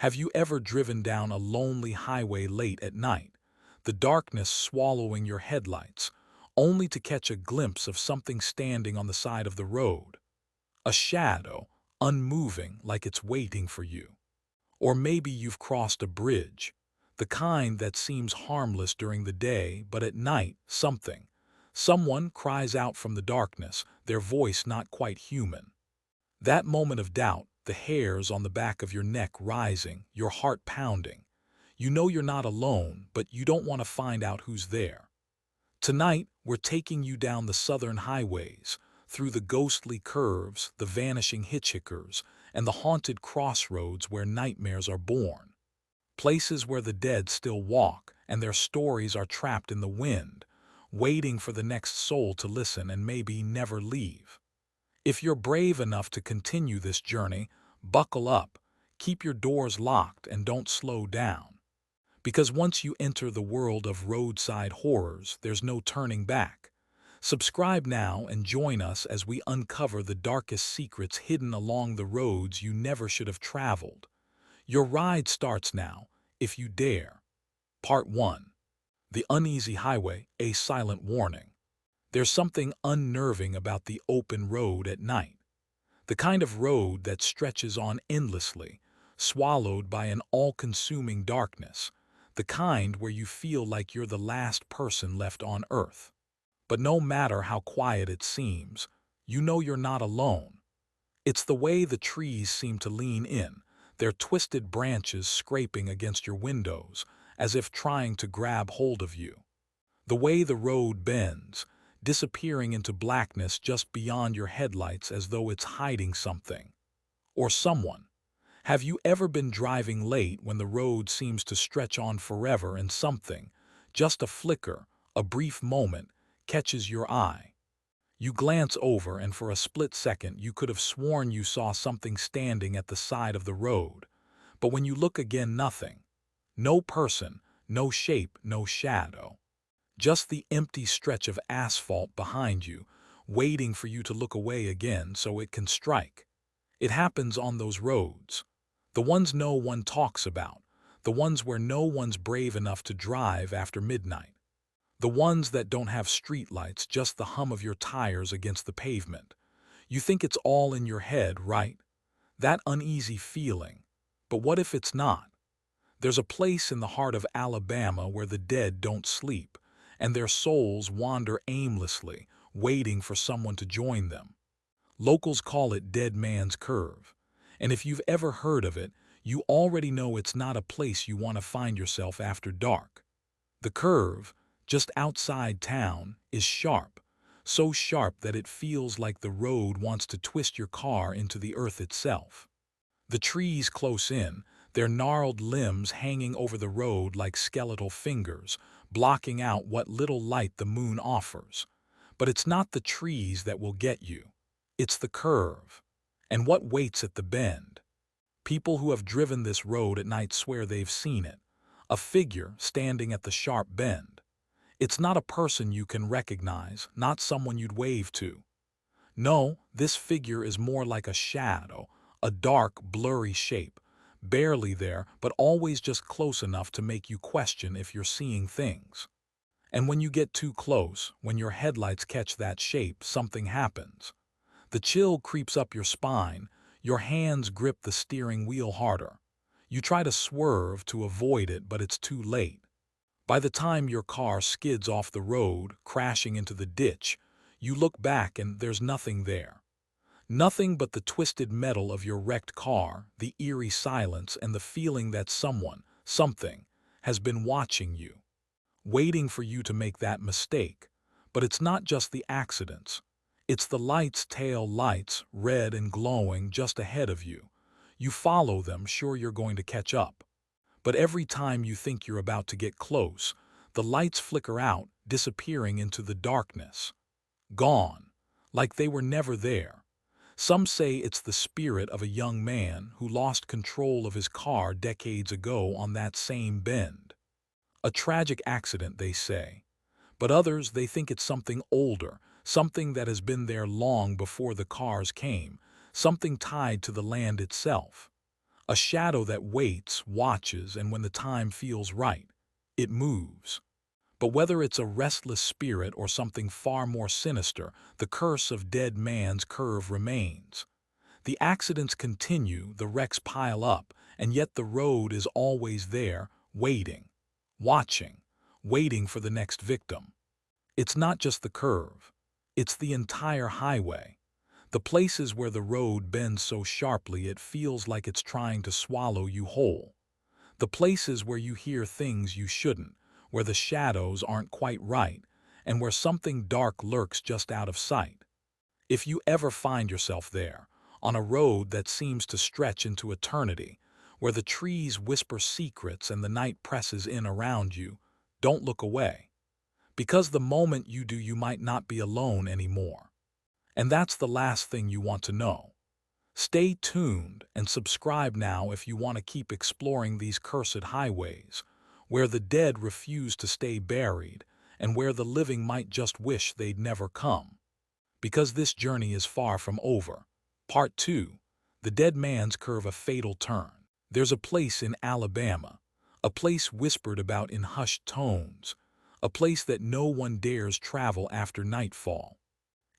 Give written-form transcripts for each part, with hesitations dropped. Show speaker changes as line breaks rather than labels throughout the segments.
Have you ever driven down a lonely highway late at night, the darkness swallowing your headlights, only to catch a glimpse of something standing on the side of the road? A shadow, unmoving like it's waiting for you. Or maybe you've crossed a bridge, the kind that seems harmless during the day, but at night, someone cries out from the darkness, their voice not quite human. That moment of doubt, the hairs on the back of your neck rising, your heart pounding. You know you're not alone, but you don't want to find out who's there. Tonight, we're taking you down the southern highways, through the ghostly curves, the vanishing hitchhikers, and the haunted crossroads where nightmares are born. Places where the dead still walk, and their stories are trapped in the wind, waiting for the next soul to listen and maybe never leave. If you're brave enough to continue this journey, buckle up, keep your doors locked, and don't slow down. Because once you enter the world of roadside horrors, there's no turning back. Subscribe now and join us as we uncover the darkest secrets hidden along the roads you never should have traveled. Your ride starts now, if you dare. Part 1. The Uneasy Highway, a Silent Warning. There's something unnerving about the open road at night. The kind of road that stretches on endlessly, swallowed by an all-consuming darkness. The kind where you feel like you're the last person left on Earth. But no matter how quiet it seems, you know you're not alone. It's the way the trees seem to lean in, their twisted branches scraping against your windows, as if trying to grab hold of you. The way the road bends, disappearing into blackness just beyond your headlights as though it's hiding something. Or someone. Have you ever been driving late when the road seems to stretch on forever and something, just a flicker, a brief moment, catches your eye? You glance over and for a split second you could have sworn you saw something standing at the side of the road. But when you look again, nothing. No person, no shape, no shadow. Just the empty stretch of asphalt behind you, waiting for you to look away again so it can strike. It happens on those roads. The ones no one talks about. The ones where no one's brave enough to drive after midnight. The ones that don't have streetlights, just the hum of your tires against the pavement. You think it's all in your head, right? That uneasy feeling. But what if it's not? There's a place in the heart of Alabama where the dead don't sleep, and their souls wander aimlessly, waiting for someone to join them. Locals call it Dead Man's Curve, and if you've ever heard of it, you already know it's not a place you want to find yourself after dark. The curve, just outside town, is sharp, so sharp that it feels like the road wants to twist your car into the earth itself. The trees close in, their gnarled limbs hanging over the road like skeletal fingers, blocking out what little light the moon offers. But it's not the trees that will get you. It's the curve. And what waits at the bend? People who have driven this road at night swear they've seen it. A figure standing at the sharp bend. It's not a person you can recognize, not someone you'd wave to. No, this figure is more like a shadow, a dark, blurry shape. Barely there, but always just close enough to make you question if you're seeing things. And when you get too close, when your headlights catch that shape, something happens. The chill creeps up your spine, your hands grip the steering wheel harder. You try to swerve to avoid it, but it's too late. By the time your car skids off the road, crashing into the ditch, you look back and there's nothing there. Nothing but the twisted metal of your wrecked car, the eerie silence, and the feeling that something, has been watching you, waiting for you to make that mistake. But it's not just the accidents. It's the tail lights, red and glowing just ahead of you. You follow them, sure you're going to catch up. But every time you think you're about to get close, the lights flicker out, disappearing into the darkness. Gone, like they were never there. Some say it's the spirit of a young man who lost control of his car decades ago on that same bend. A tragic accident, they say. But others, they think it's something older, something that has been there long before the cars came, something tied to the land itself. A shadow that waits, watches, and when the time feels right, it moves. But whether it's a restless spirit or something far more sinister, the curse of Dead Man's Curve remains. The accidents continue, the wrecks pile up, and yet the road is always there, waiting, watching, waiting for the next victim. It's not just the curve. It's the entire highway. The places where the road bends so sharply it feels like it's trying to swallow you whole. The places where you hear things you shouldn't, where the shadows aren't quite right, and where something dark lurks just out of sight. If you ever find yourself there, on a road that seems to stretch into eternity, where the trees whisper secrets and the night presses in around you, don't look away. Because the moment you do, you might not be alone anymore. And that's the last thing you want to know. Stay tuned and subscribe now if you want to keep exploring these cursed highways, where the dead refuse to stay buried and where the living might just wish they'd never come. Because this journey is far from over. Part 2. The Dead Man's Curve, a Fatal Turn. There's a place in Alabama, a place whispered about in hushed tones, a place that no one dares travel after nightfall.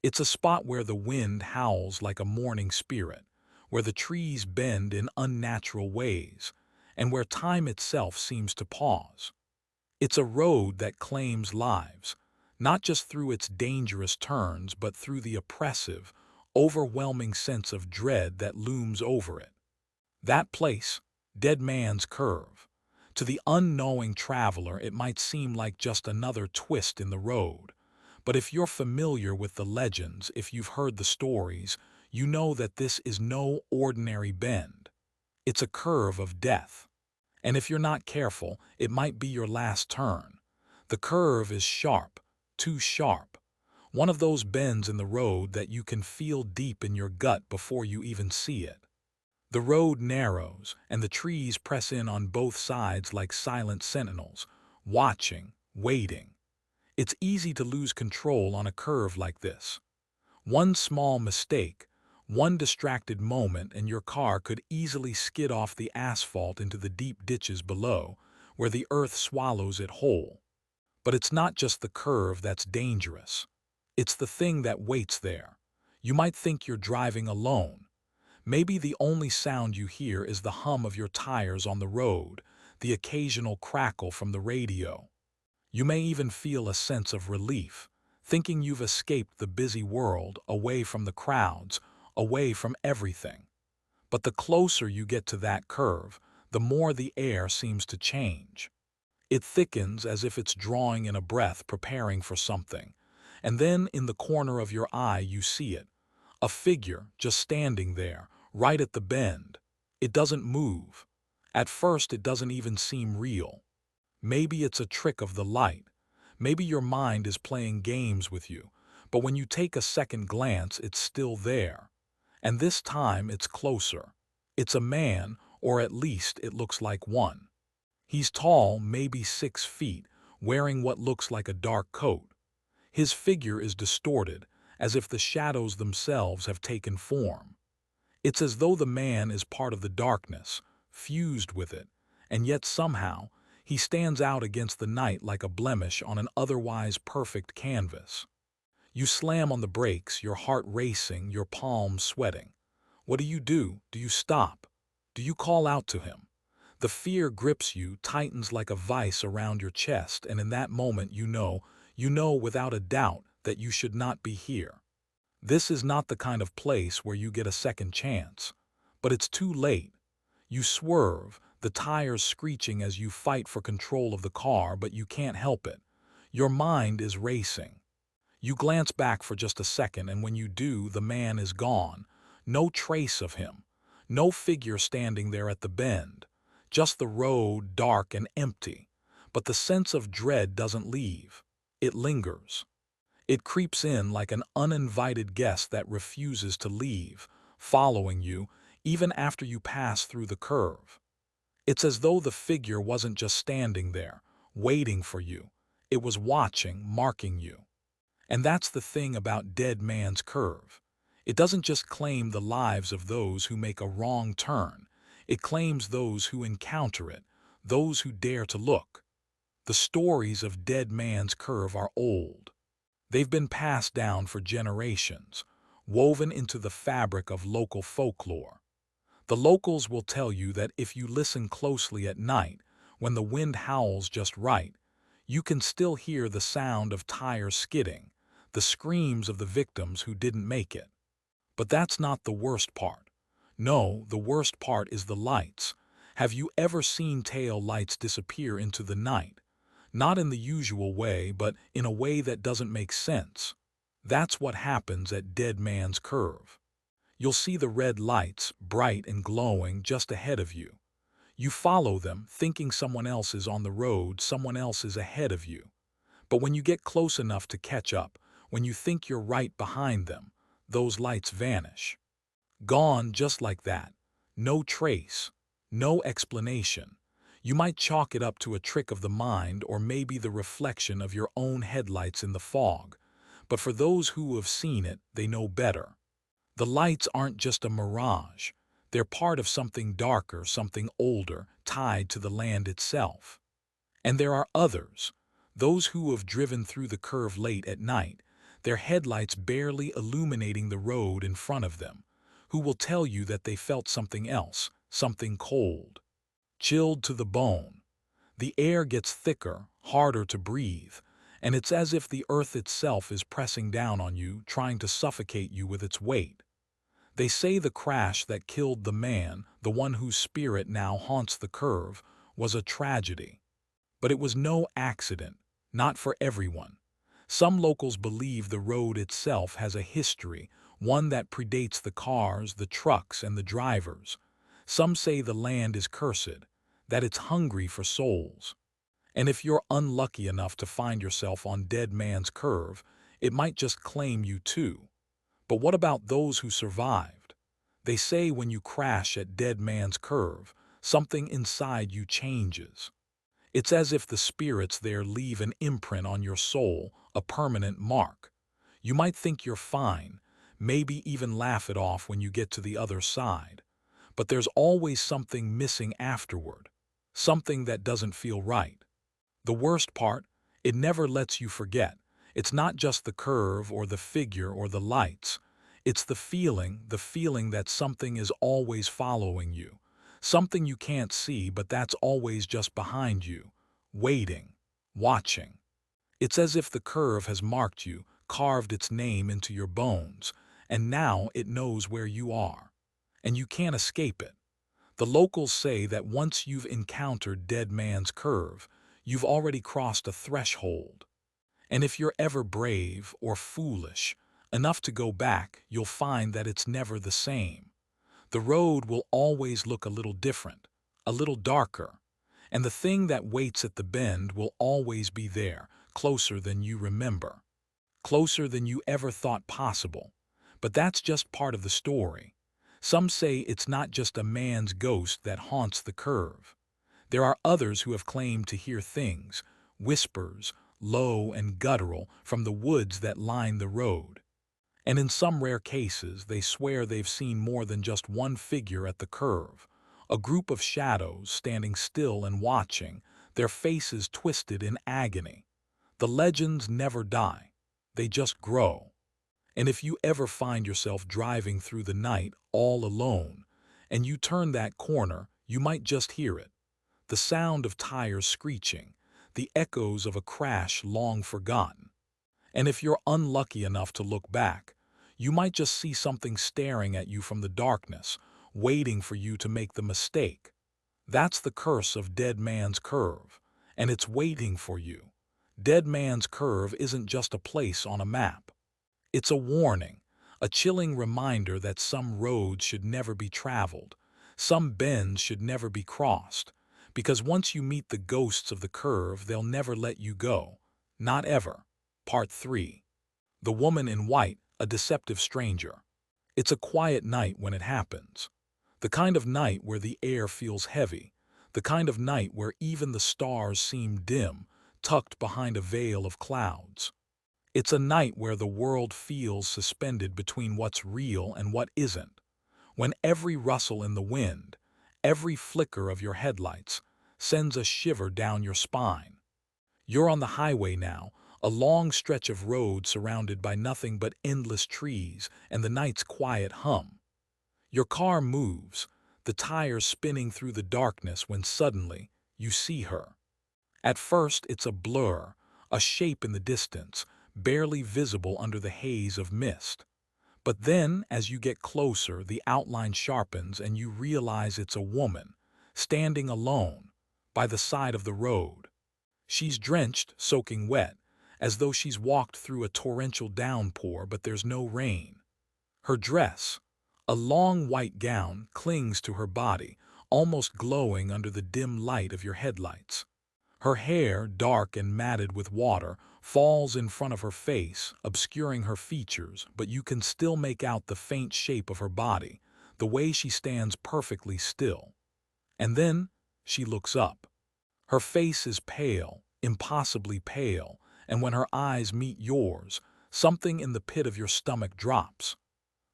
It's a spot where the wind howls like a mourning spirit, where the trees bend in unnatural ways, and where time itself seems to pause. It's a road that claims lives, not just through its dangerous turns, but through the oppressive, overwhelming sense of dread that looms over it. That place, Dead Man's Curve. To the unknowing traveler, it might seem like just another twist in the road. But if you're familiar with the legends, if you've heard the stories, you know that this is no ordinary bend. It's a curve of death. And if you're not careful, it might be your last turn. The curve is sharp, too sharp. One of those bends in the road that you can feel deep in your gut before you even see it. The road narrows, and the trees press in on both sides like silent sentinels, watching, waiting. It's easy to lose control on a curve like this. One small mistake, one distracted moment, and your car could easily skid off the asphalt into the deep ditches below, where the earth swallows it whole. But it's not just the curve that's dangerous. It's the thing that waits there. You might think you're driving alone. Maybe the only sound you hear is the hum of your tires on the road, the occasional crackle from the radio. You may even feel a sense of relief, thinking you've escaped the busy world, away from the crowds, away from everything. But the closer you get to that curve, the more the air seems to change. It thickens as if it's drawing in a breath, preparing for something. And then in the corner of your eye you see it, a figure just standing there, right at the bend. It doesn't move. At first it doesn't even seem real. Maybe it's a trick of the light. Maybe your mind is playing games with you. But when you take a second glance, it's still there. And this time it's closer. It's a man, or at least it looks like one. He's tall, maybe 6 feet, wearing what looks like a dark coat. His figure is distorted, as if the shadows themselves have taken form. It's as though the man is part of the darkness, fused with it, and yet somehow he stands out against the night like a blemish on an otherwise perfect canvas. You slam on the brakes, your heart racing, your palms sweating. What do? Do you stop? Do you call out to him? The fear grips you, tightens like a vice around your chest, and in that moment you know without a doubt that you should not be here. This is not the kind of place where you get a second chance. But it's too late. You swerve, the tires screeching as you fight for control of the car, but you can't help it. Your mind is racing. You glance back for just a second, and when you do, the man is gone. No trace of him. No figure standing there at the bend. Just the road, dark and empty. But the sense of dread doesn't leave. It lingers. It creeps in like an uninvited guest that refuses to leave, following you even after you pass through the curve. It's as though the figure wasn't just standing there, waiting for you. It was watching, marking you. And that's the thing about Dead Man's Curve. It doesn't just claim the lives of those who make a wrong turn. It claims those who encounter it, those who dare to look. The stories of Dead Man's Curve are old. They've been passed down for generations, woven into the fabric of local folklore. The locals will tell you that if you listen closely at night, when the wind howls just right, you can still hear the sound of tires skidding, the screams of the victims who didn't make it. But that's not the worst part. No, the worst part is the lights. Have you ever seen tail lights disappear into the night? Not in the usual way, but in a way that doesn't make sense. That's what happens at Dead Man's Curve. You'll see the red lights, bright and glowing, just ahead of you. You follow them, thinking someone else is on the road, someone else is ahead of you. But when you get close enough to catch up, when you think you're right behind them, those lights vanish. Gone just like that. No trace. No explanation. You might chalk it up to a trick of the mind or maybe the reflection of your own headlights in the fog. But for those who have seen it, they know better. The lights aren't just a mirage. They're part of something darker, something older, tied to the land itself. And there are others, those who have driven through the curve late at night, their headlights barely illuminating the road in front of them, who will tell you that they felt something else, something cold, chilled to the bone. The air gets thicker, harder to breathe, and it's as if the earth itself is pressing down on you, trying to suffocate you with its weight. They say the crash that killed the man, the one whose spirit now haunts the curve, was a tragedy. But it was no accident, not for everyone. Some locals believe the road itself has a history, one that predates the cars, the trucks, and the drivers. Some say the land is cursed, that it's hungry for souls. And if you're unlucky enough to find yourself on Dead Man's Curve, it might just claim you too. But what about those who survived? They say when you crash at Dead Man's Curve, something inside you changes. It's as if the spirits there leave an imprint on your soul, a permanent mark. You might think you're fine, maybe even laugh it off when you get to the other side. But there's always something missing afterward, something that doesn't feel right. The worst part, it never lets you forget. It's not just the curve or the figure or the lights. It's the feeling that something is always following you. Something you can't see, but that's always just behind you, waiting, watching. It's as if the curve has marked you, carved its name into your bones, and now it knows where you are. And you can't escape it. The locals say that once you've encountered Dead Man's Curve, you've already crossed a threshold. And if you're ever brave or foolish enough to go back, you'll find that it's never the same. The road will always look a little different, a little darker, and the thing that waits at the bend will always be there, closer than you remember, closer than you ever thought possible. But that's just part of the story. Some say it's not just a man's ghost that haunts the curve. There are others who have claimed to hear things, whispers, low and guttural, from the woods that line the road. And in some rare cases, they swear they've seen more than just one figure at the curve, a group of shadows standing still and watching, their faces twisted in agony. The legends never die. They just grow. And if you ever find yourself driving through the night all alone, and you turn that corner, you might just hear it. The sound of tires screeching, the echoes of a crash long forgotten. And if you're unlucky enough to look back, you might just see something staring at you from the darkness, waiting for you to make the mistake. That's the curse of Dead Man's Curve, and it's waiting for you. Dead Man's Curve isn't just a place on a map. It's a warning, a chilling reminder that some roads should never be traveled, some bends should never be crossed, because once you meet the ghosts of the curve, they'll never let you go. Not ever. Part 3. The Woman in White, a Deceptive Stranger. It's a quiet night when it happens. The kind of night where the air feels heavy, the kind of night where even the stars seem dim, tucked behind a veil of clouds. It's a night where the world feels suspended between what's real and what isn't, when every rustle in the wind, Every flicker of your headlights sends a shiver down your spine. You're on the highway now, a long stretch of road surrounded by nothing but endless trees and the night's quiet hum. Your car moves, the tires spinning through the darkness when suddenly you see her. At first it's a blur, a shape in the distance, barely visible under the haze of mist. But then, as you get closer, the outline sharpens and you realize it's a woman, standing alone, by the side of the road. She's drenched, soaking wet, as though she's walked through a torrential downpour, but there's no rain. Her dress, a long white gown, clings to her body, almost glowing under the dim light of your headlights. Her hair, dark and matted with water, falls in front of her face, obscuring her features, but you can still make out the faint shape of her body, the way she stands perfectly still. And then she looks up. Her face is pale, impossibly pale, and when her eyes meet yours, something in the pit of your stomach drops.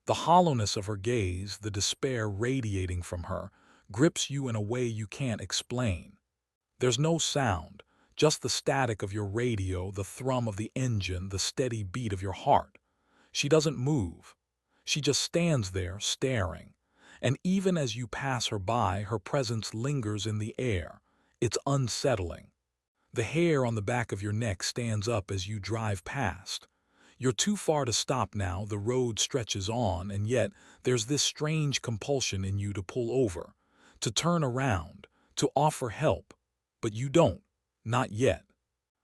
The hollowness of her gaze, the despair radiating from her, grips you in a way you can't explain. There's no sound, just the static of your radio, the thrum of the engine, the steady beat of your heart. She doesn't move. She just stands there, staring. And even as you pass her by, her presence lingers in the air. It's unsettling. The hair on the back of your neck stands up as you drive past. You're too far to stop now, the road stretches on, and yet there's this strange compulsion in you to pull over, to turn around, to offer help. But you don't, not yet.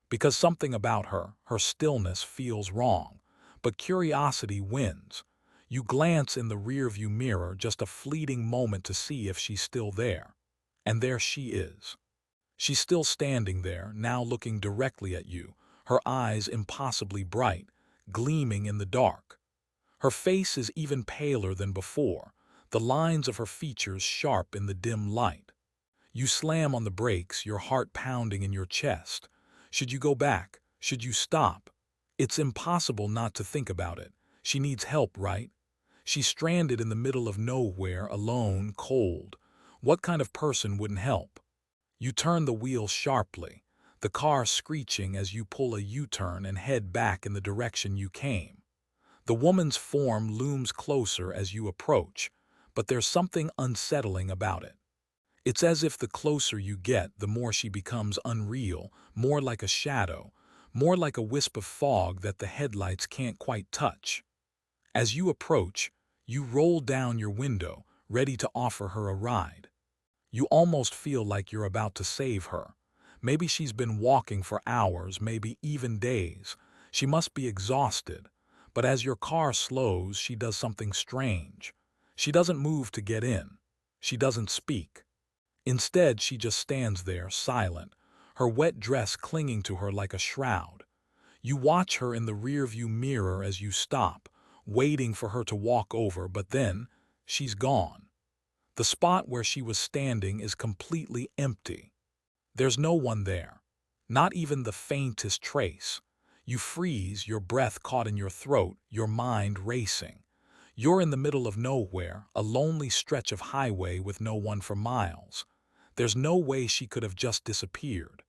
Because something about her, her stillness, feels wrong. But curiosity wins. You glance in the rearview mirror, just a fleeting moment to see if she's still there. And there she is. She's still standing there, now looking directly at you, her eyes impossibly bright, gleaming in the dark. Her face is even paler than before, the lines of her features sharp in the dim light. You slam on the brakes, your heart pounding in your chest. Should you go back? Should you stop? It's impossible not to think about it. She needs help, right? She's stranded in the middle of nowhere, alone, cold. What kind of person wouldn't help? You turn the wheel sharply, the car screeching as you pull a U-turn and head back in the direction you came. The woman's form looms closer as you approach, but there's something unsettling about it. It's as if the closer you get, the more she becomes unreal, more like a shadow, more like a wisp of fog that the headlights can't quite touch. As you approach, you roll down your window, ready to offer her a ride. You almost feel like you're about to save her. Maybe she's been walking for hours, maybe even days. She must be exhausted. But as your car slows, she does something strange. She doesn't move to get in. She doesn't speak. Instead, she just stands there, silent, her wet dress clinging to her like a shroud. You watch her in the rearview mirror as you stop, waiting for her to walk over, but then she's gone. The spot where she was standing is completely empty. There's no one there, not even the faintest trace. You freeze, your breath caught in your throat, your mind racing. You're in the middle of nowhere, a lonely stretch of highway with no one for miles. There's no way she could have just disappeared.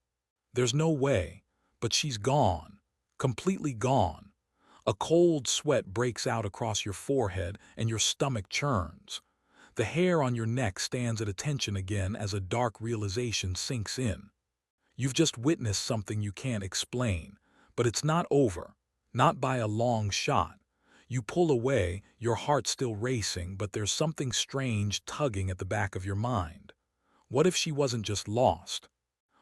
There's no way, but she's gone, completely gone. A cold sweat breaks out across your forehead and your stomach churns. The hair on your neck stands at attention again as a dark realization sinks in. You've just witnessed something you can't explain, but it's not over, not by a long shot. You pull away, your heart still racing, but there's something strange tugging at the back of your mind. What if she wasn't just lost?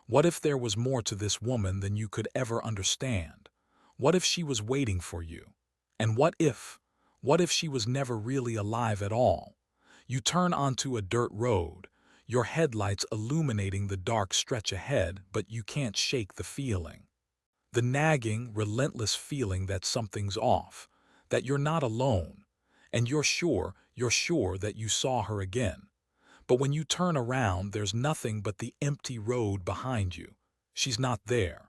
What if there was more to this woman than you could ever understand? What if she was waiting for you? And what if she was never really alive at all? You turn onto a dirt road, your headlights illuminating the dark stretch ahead, but you can't shake the feeling. The nagging, relentless feeling that something's off, that you're not alone, and you're sure that you saw her again. But when you turn around, there's nothing but the empty road behind you. She's not there.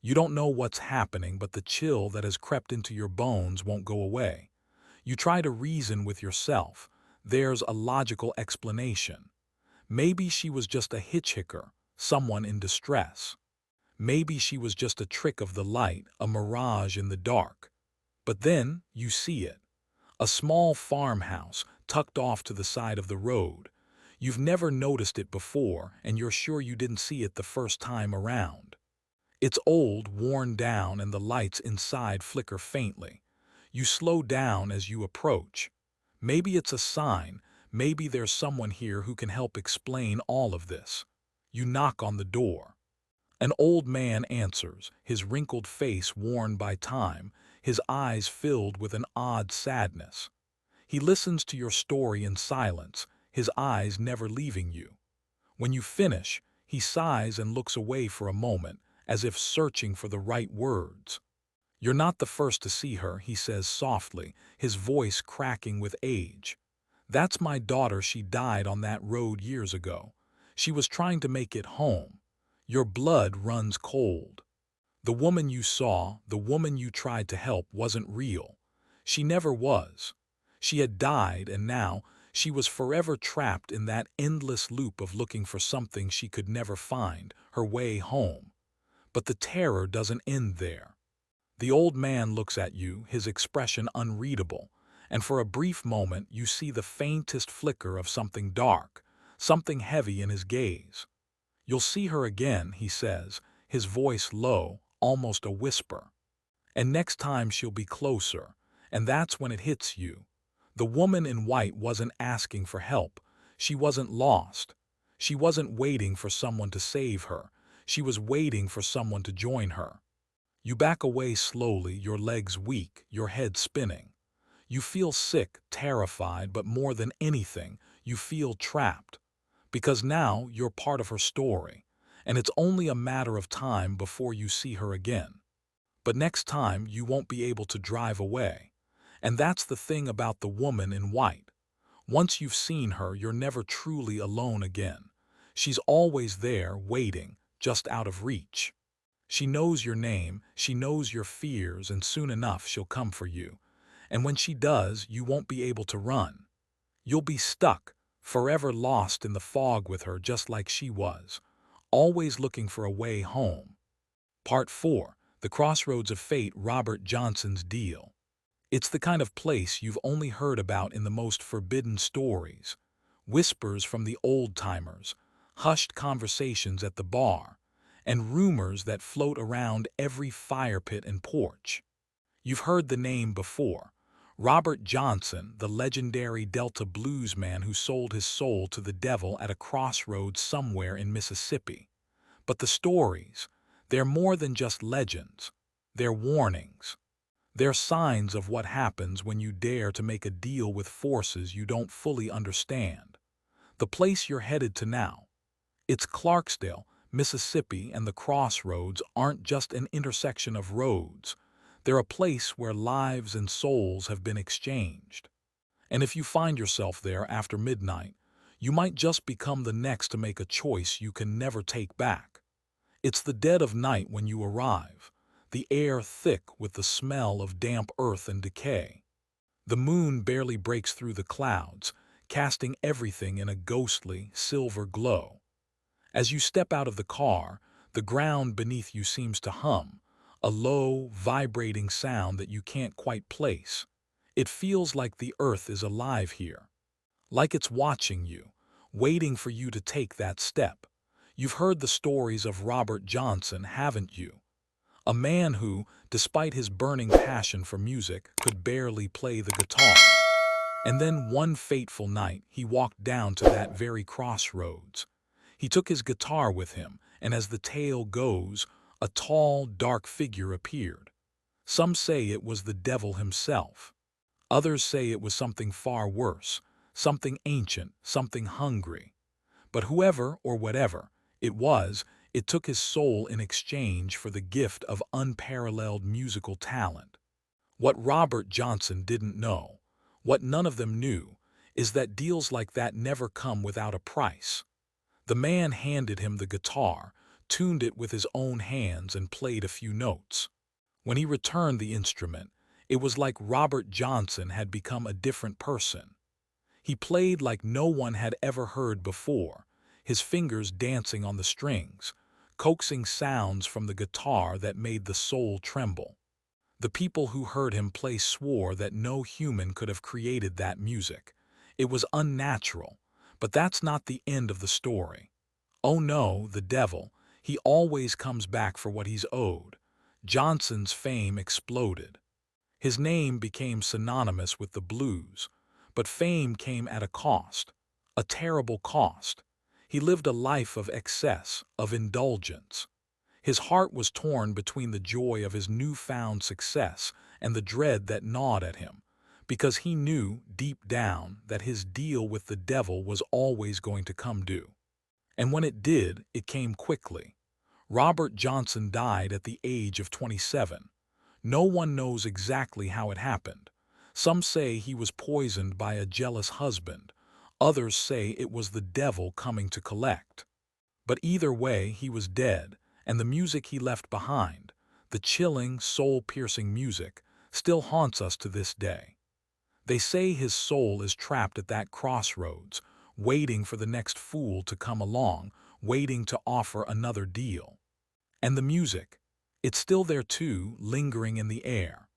You don't know what's happening, but the chill that has crept into your bones won't go away. You try to reason with yourself. There's a logical explanation. Maybe she was just a hitchhiker, someone in distress. Maybe she was just a trick of the light, a mirage in the dark. But then you see it. A small farmhouse tucked off to the side of the road. You've never noticed it before, and you're sure you didn't see it the first time around. It's old, worn down, and the lights inside flicker faintly. You slow down as you approach. Maybe it's a sign, maybe there's someone here who can help explain all of this. You knock on the door. An old man answers, his wrinkled face worn by time, his eyes filled with an odd sadness. He listens to your story in silence, his eyes never leaving you. When you finish, he sighs and looks away for a moment, as if searching for the right words. "You're not the first to see her," he says softly, his voice cracking with age. "That's my daughter. She died on that road years ago. She was trying to make it home. Your blood runs cold. The woman you saw, the woman you tried to help, wasn't real. She never was. She had died, and now she was forever trapped in that endless loop of looking for something she could never find, her way home. But the terror doesn't end there." The old man looks at you, his expression unreadable, and for a brief moment you see the faintest flicker of something dark, something heavy in his gaze. "You'll see her again," he says, his voice low, almost a whisper. "And next time she'll be closer." And that's when it hits you. The woman in white wasn't asking for help. She wasn't lost. She wasn't waiting for someone to save her. She was waiting for someone to join her. You back away slowly, your legs weak, your head spinning. You feel sick, terrified, but more than anything, you feel trapped. Because now you're part of her story, and it's only a matter of time before you see her again. But next time you won't be able to drive away. And that's the thing about the woman in white. Once you've seen her, you're never truly alone again. She's always there, waiting, just out of reach. She knows your name, she knows your fears, and soon enough she'll come for you. And when she does, you won't be able to run. You'll be stuck, forever lost in the fog with her, just like she was, always looking for a way home. Part 4. The Crossroads of Fate, Robert Johnson's Deal. It's the kind of place you've only heard about in the most forbidden stories. Whispers from the old-timers, hushed conversations at the bar, and rumors that float around every fire pit and porch. You've heard the name before. Robert Johnson, the legendary Delta bluesman who sold his soul to the devil at a crossroads somewhere in Mississippi. But the stories, they're more than just legends. They're warnings. They're signs of what happens when you dare to make a deal with forces you don't fully understand. The place you're headed to now. It's Clarksdale, Mississippi, and the crossroads aren't just an intersection of roads. They're a place where lives and souls have been exchanged. And if you find yourself there after midnight, you might just become the next to make a choice you can never take back. It's the dead of night when you arrive, the air thick with the smell of damp earth and decay. The moon barely breaks through the clouds, casting everything in a ghostly, silver glow. As you step out of the car, the ground beneath you seems to hum, a low, vibrating sound that you can't quite place. It feels like the earth is alive here, like it's watching you, waiting for you to take that step. You've heard the stories of Robert Johnson, haven't you? A man who, despite his burning passion for music, could barely play the guitar. And then one fateful night, he walked down to that very crossroads. He took his guitar with him, and as the tale goes, a tall, dark figure appeared. Some say it was the devil himself. Others say it was something far worse, something ancient, something hungry. But whoever or whatever it was, it took his soul in exchange for the gift of unparalleled musical talent. What Robert Johnson didn't know, what none of them knew, is that deals like that never come without a price. The man handed him the guitar, tuned it with his own hands, and played a few notes. When he returned the instrument, it was like Robert Johnson had become a different person. He played like no one had ever heard before, his fingers dancing on the strings, coaxing sounds from the guitar that made the soul tremble. The people who heard him play swore that no human could have created that music. It was unnatural, but that's not the end of the story. Oh no, the devil, he always comes back for what he's owed. Johnson's fame exploded. His name became synonymous with the blues, but fame came at a cost, a terrible cost. He lived a life of excess, of indulgence. His heart was torn between the joy of his newfound success and the dread that gnawed at him, because he knew, deep down, that his deal with the devil was always going to come due. And when it did, it came quickly. Robert Johnson died at the age of 27. No one knows exactly how it happened. Some say he was poisoned by a jealous husband. Others say it was the devil coming to collect. But either way, he was dead, and the music he left behind, the chilling, soul-piercing music, still haunts us to this day. They say his soul is trapped at that crossroads, waiting for the next fool to come along, waiting to offer another deal. And the music, it's still there too, lingering in the air.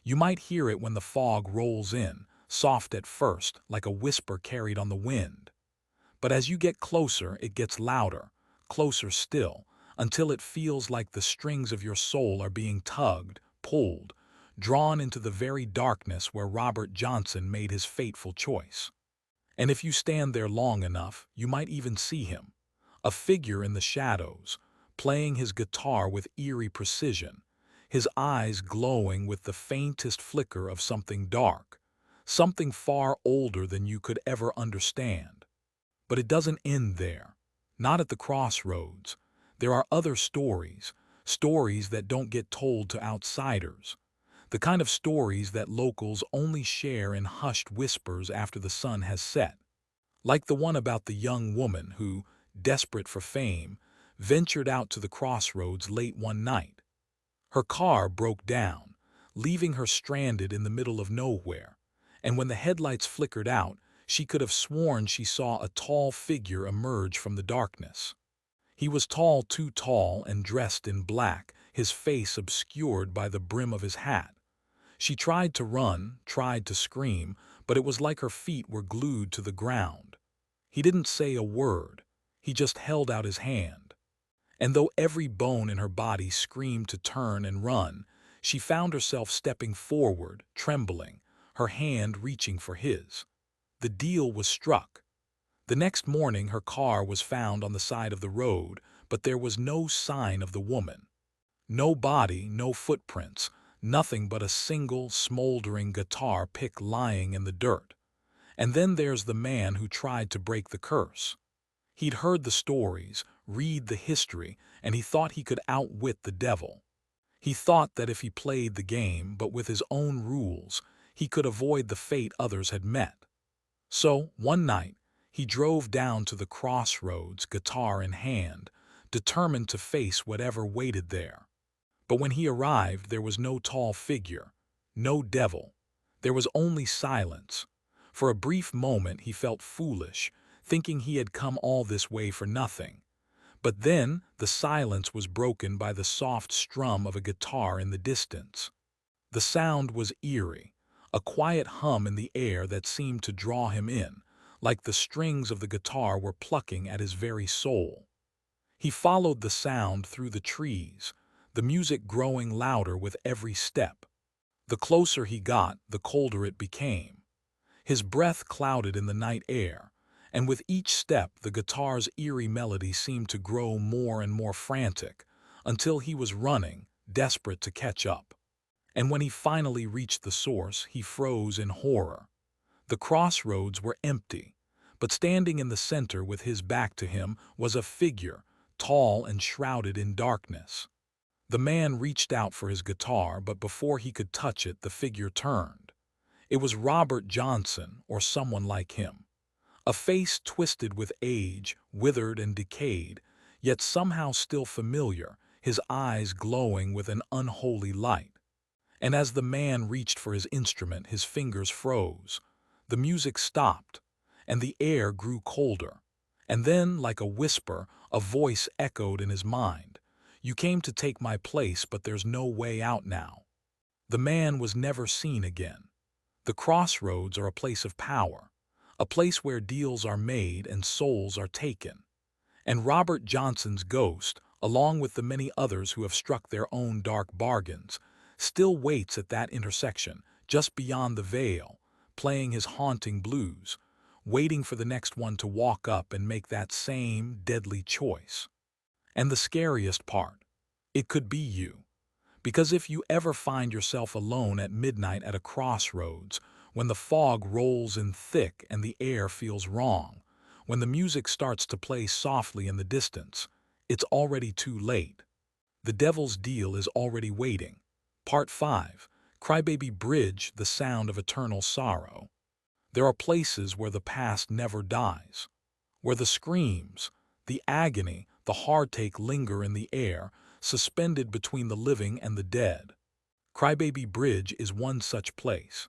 You might hear it when the fog rolls in, soft at first, like a whisper carried on the wind. But as you get closer, it gets louder, closer still, until it feels like the strings of your soul are being tugged, pulled, drawn into the very darkness where Robert Johnson made his fateful choice. And if you stand there long enough, you might even see him, a figure in the shadows, playing his guitar with eerie precision, his eyes glowing with the faintest flicker of something dark, something far older than you could ever understand. But it doesn't end there. Not at the crossroads. There are other stories, stories that don't get told to outsiders, the kind of stories that locals only share in hushed whispers after the sun has set. Like the one about the young woman who, desperate for fame, ventured out to the crossroads late one night. Her car broke down, leaving her stranded in the middle of nowhere, and when the headlights flickered out, she could have sworn she saw a tall figure emerge from the darkness. He was tall, too tall, and dressed in black, his face obscured by the brim of his hat. She tried to run, tried to scream, but it was like her feet were glued to the ground. He didn't say a word. He just held out his hand. And though every bone in her body screamed to turn and run, she found herself stepping forward, trembling, her hand reaching for his. The deal was struck. The next morning her car was found on the side of the road, but there was no sign of the woman. No body, no footprints, nothing but a single, smoldering guitar pick lying in the dirt. And then there's the man who tried to break the curse. He'd heard the stories, read the history, and he thought he could outwit the devil. He thought that if he played the game, but with his own rules, he could avoid the fate others had met. So, one night, he drove down to the crossroads, guitar in hand, determined to face whatever waited there. But when he arrived, there was no tall figure, no devil. There was only silence. For a brief moment he felt foolish, thinking he had come all this way for nothing. But then the silence was broken by the soft strum of a guitar in the distance. The sound was eerie, a quiet hum in the air that seemed to draw him in, like the strings of the guitar were plucking at his very soul. He followed the sound through the trees, the music growing louder with every step. The closer he got, the colder it became. His breath clouded in the night air, and with each step the guitar's eerie melody seemed to grow more and more frantic, until he was running, desperate to catch up. And when he finally reached the source, he froze in horror. The crossroads were empty, but standing in the center with his back to him was a figure, tall and shrouded in darkness. The man reached out for his guitar, but before he could touch it, the figure turned. It was Robert Johnson, or someone like him. A face twisted with age, withered and decayed, yet somehow still familiar, his eyes glowing with an unholy light. And as the man reached for his instrument, his fingers froze. The music stopped, and the air grew colder. And then, like a whisper, a voice echoed in his mind. "You came to take my place, but there's no way out now." The man was never seen again. The crossroads are a place of power, a place where deals are made and souls are taken. And Robert Johnson's ghost, along with the many others who have struck their own dark bargains, still waits at that intersection, just beyond the veil, playing his haunting blues, waiting for the next one to walk up and make that same deadly choice. And the scariest part, it could be you. Because if you ever find yourself alone at midnight at a crossroads, when the fog rolls in thick and the air feels wrong, when the music starts to play softly in the distance, it's already too late. The devil's deal is already waiting. Part 5. Crybaby Bridge, the sound of eternal sorrow. There are places where the past never dies, where the screams, the agony, the heartache linger in the air, suspended between the living and the dead. Crybaby Bridge is one such place,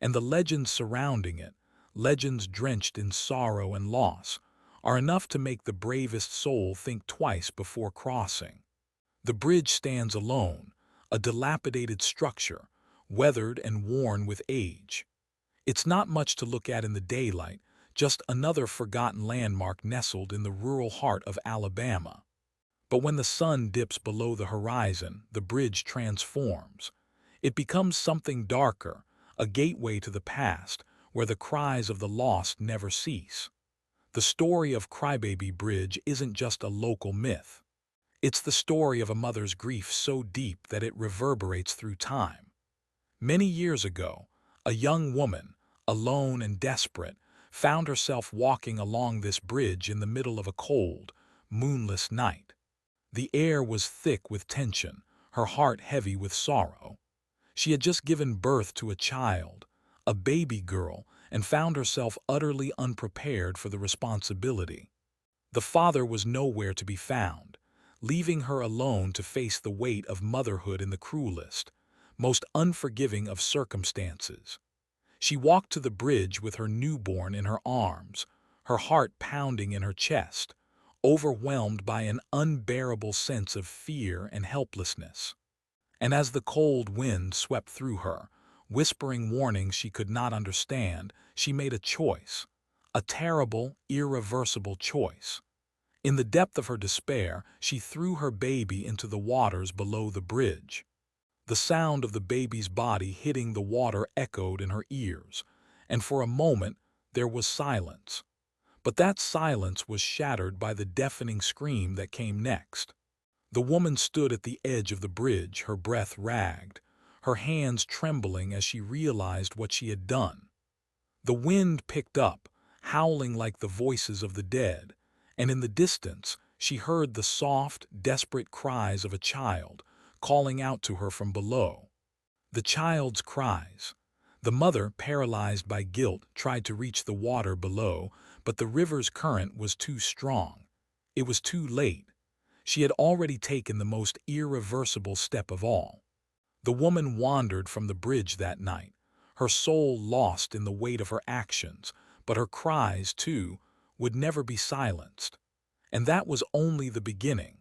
and the legends surrounding it, legends drenched in sorrow and loss, are enough to make the bravest soul think twice before crossing. The bridge stands alone, a dilapidated structure, weathered and worn with age. It's not much to look at in the daylight, just another forgotten landmark nestled in the rural heart of Alabama. But when the sun dips below the horizon, the bridge transforms. It becomes something darker, a gateway to the past, where the cries of the lost never cease. The story of Crybaby Bridge isn't just a local myth. It's the story of a mother's grief so deep that it reverberates through time. Many years ago, a young woman, alone and desperate, found herself walking along this bridge in the middle of a cold, moonless night. The air was thick with tension, her heart heavy with sorrow. She had just given birth to a child, a baby girl, and found herself utterly unprepared for the responsibility. The father was nowhere to be found, leaving her alone to face the weight of motherhood in the cruelest, most unforgiving of circumstances. She walked to the bridge with her newborn in her arms, her heart pounding in her chest, overwhelmed by an unbearable sense of fear and helplessness. And as the cold wind swept through her, whispering warnings she could not understand, she made a choice, a terrible, irreversible choice. In the depth of her despair, she threw her baby into the waters below the bridge. The sound of the baby's body hitting the water echoed in her ears, and for a moment there was silence. But that silence was shattered by the deafening scream that came next. The woman stood at the edge of the bridge, her breath ragged, her hands trembling as she realized what she had done. The wind picked up, howling like the voices of the dead, and in the distance she heard the soft, desperate cries of a child, calling out to her from below. The child's cries. The mother, paralyzed by guilt, tried to reach the water below, but the river's current was too strong. It was too late. She had already taken the most irreversible step of all. The woman wandered from the bridge that night, her soul lost in the weight of her actions, but her cries, too, would never be silenced. And that was only the beginning.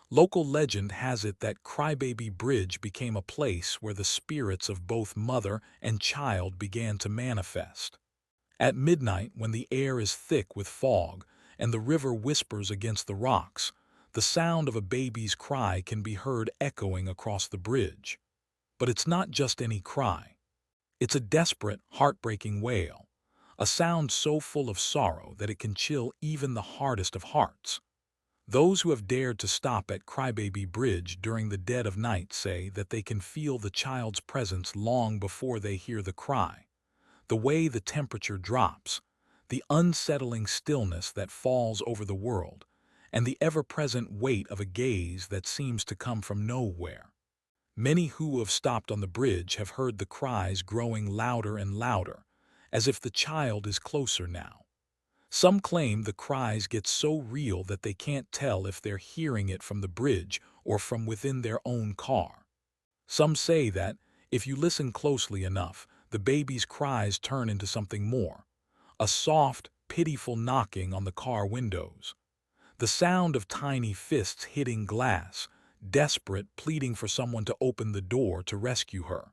Local legend has it that Crybaby Bridge became a place where the spirits of both mother and child began to manifest. At midnight, when the air is thick with fog and the river whispers against the rocks, the sound of a baby's cry can be heard echoing across the bridge. But it's not just any cry. It's a desperate, heartbreaking wail, a sound so full of sorrow that it can chill even the hardest of hearts. Those who have dared to stop at Crybaby Bridge during the dead of night say that they can feel the child's presence long before they hear the cry. The way the temperature drops, the unsettling stillness that falls over the world, and the ever-present weight of a gaze that seems to come from nowhere. Many who have stopped on the bridge have heard the cries growing louder and louder, as if the child is closer now. Some claim the cries get so real that they can't tell if they're hearing it from the bridge or from within their own car. Some say that, if you listen closely enough, the baby's cries turn into something more, a soft, pitiful knocking on the car windows, the sound of tiny fists hitting glass, desperate, pleading for someone to open the door to rescue her.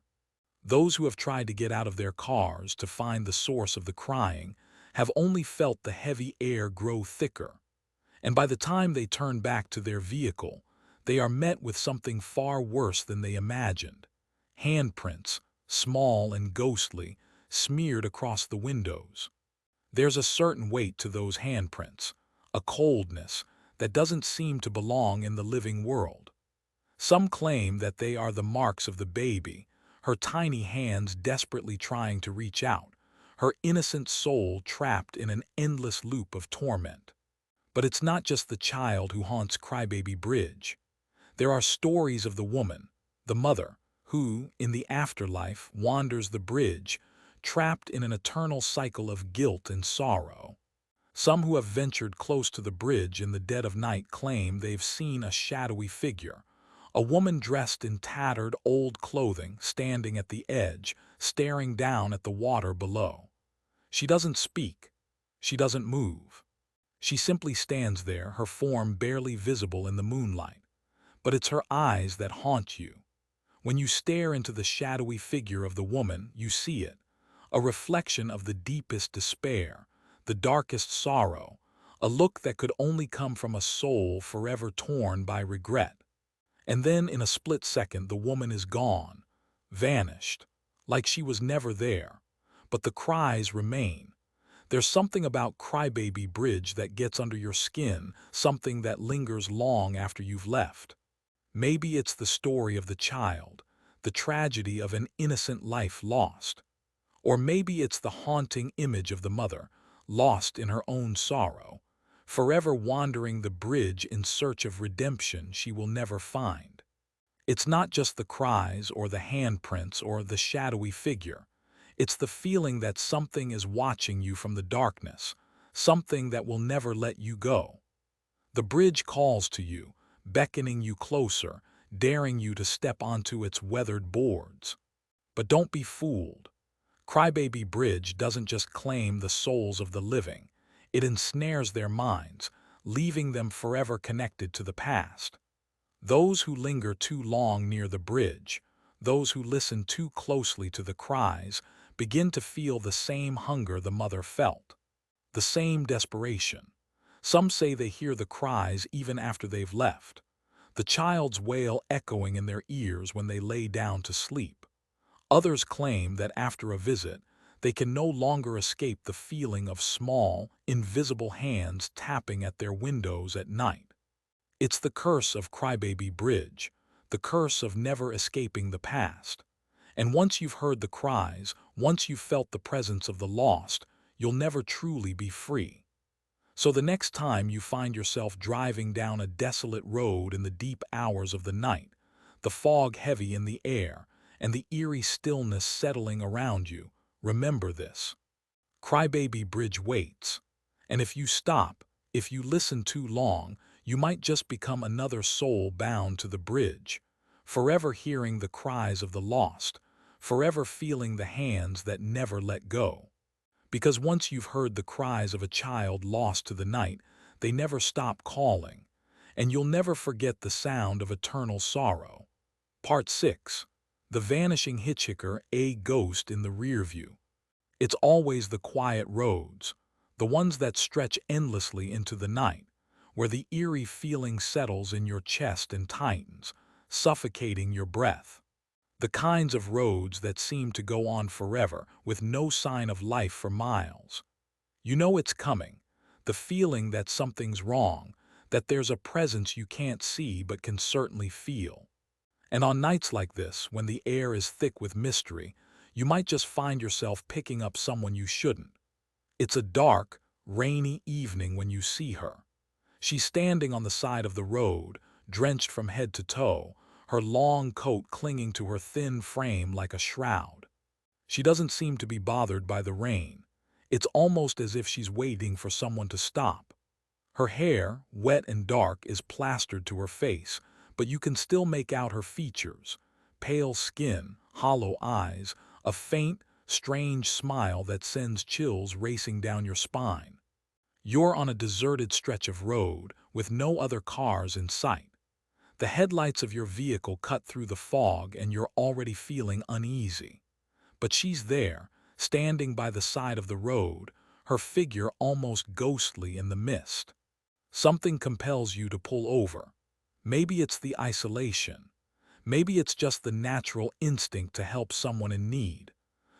Those who have tried to get out of their cars to find the source of the crying have only felt the heavy air grow thicker, and by the time they turn back to their vehicle, they are met with something far worse than they imagined. Handprints, small and ghostly, smeared across the windows. There's a certain weight to those handprints, a coldness that doesn't seem to belong in the living world. Some claim that they are the marks of the baby, her tiny hands desperately trying to reach out, her innocent soul trapped in an endless loop of torment. But it's not just the child who haunts Crybaby Bridge. There are stories of the woman, the mother, who, in the afterlife, wanders the bridge, trapped in an eternal cycle of guilt and sorrow. Some who have ventured close to the bridge in the dead of night claim they've seen a shadowy figure, a woman dressed in tattered old clothing standing at the edge, staring down at the water below. She doesn't speak. She doesn't move. She simply stands there, her form barely visible in the moonlight. But it's her eyes that haunt you. When you stare into the shadowy figure of the woman, you see it, a reflection of the deepest despair, the darkest sorrow, a look that could only come from a soul forever torn by regret. And then in a split second the woman is gone, vanished, like she was never there. But the cries remain. There's something about Crybaby Bridge that gets under your skin, something that lingers long after you've left. Maybe it's the story of the child, the tragedy of an innocent life lost. Or maybe it's the haunting image of the mother, lost in her own sorrow, forever wandering the bridge in search of redemption she will never find. It's not just the cries or the handprints or the shadowy figure. It's the feeling that something is watching you from the darkness, something that will never let you go. The bridge calls to you, beckoning you closer, daring you to step onto its weathered boards. But don't be fooled. Crybaby Bridge doesn't just claim the souls of the living. It ensnares their minds, leaving them forever connected to the past. Those who linger too long near the bridge, those who listen too closely to the cries, begin to feel the same hunger the mother felt, the same desperation. Some say they hear the cries even after they've left, the child's wail echoing in their ears when they lay down to sleep. Others claim that after a visit, they can no longer escape the feeling of small, invisible hands tapping at their windows at night. It's the curse of Crybaby Bridge, the curse of never escaping the past. And once you've heard the cries, once you've felt the presence of the lost, you'll never truly be free. So the next time you find yourself driving down a desolate road in the deep hours of the night, the fog heavy in the air, and the eerie stillness settling around you, remember this. Crybaby Bridge waits. And if you stop, if you listen too long, you might just become another soul bound to the bridge, forever hearing the cries of the lost, forever feeling the hands that never let go. Because once you've heard the cries of a child lost to the night, they never stop calling, and you'll never forget the sound of eternal sorrow. Part 6. The Vanishing Hitchhiker, a Ghost in the Rear View. It's always the quiet roads, the ones that stretch endlessly into the night, where the eerie feeling settles in your chest and tightens, suffocating your breath. The kinds of roads that seem to go on forever with no sign of life for miles. You know it's coming, the feeling that something's wrong, that there's a presence you can't see but can certainly feel. And on nights like this, when the air is thick with mystery, you might just find yourself picking up someone you shouldn't. It's a dark, rainy evening when you see her. She's standing on the side of the road, drenched from head to toe, her long coat clinging to her thin frame like a shroud. She doesn't seem to be bothered by the rain. It's almost as if she's waiting for someone to stop. Her hair, wet and dark, is plastered to her face, but you can still make out her features: pale skin, hollow eyes, a faint, strange smile that sends chills racing down your spine. You're on a deserted stretch of road with no other cars in sight. The headlights of your vehicle cut through the fog and you're already feeling uneasy. But she's there, standing by the side of the road, her figure almost ghostly in the mist. Something compels you to pull over. Maybe it's the isolation. Maybe it's just the natural instinct to help someone in need.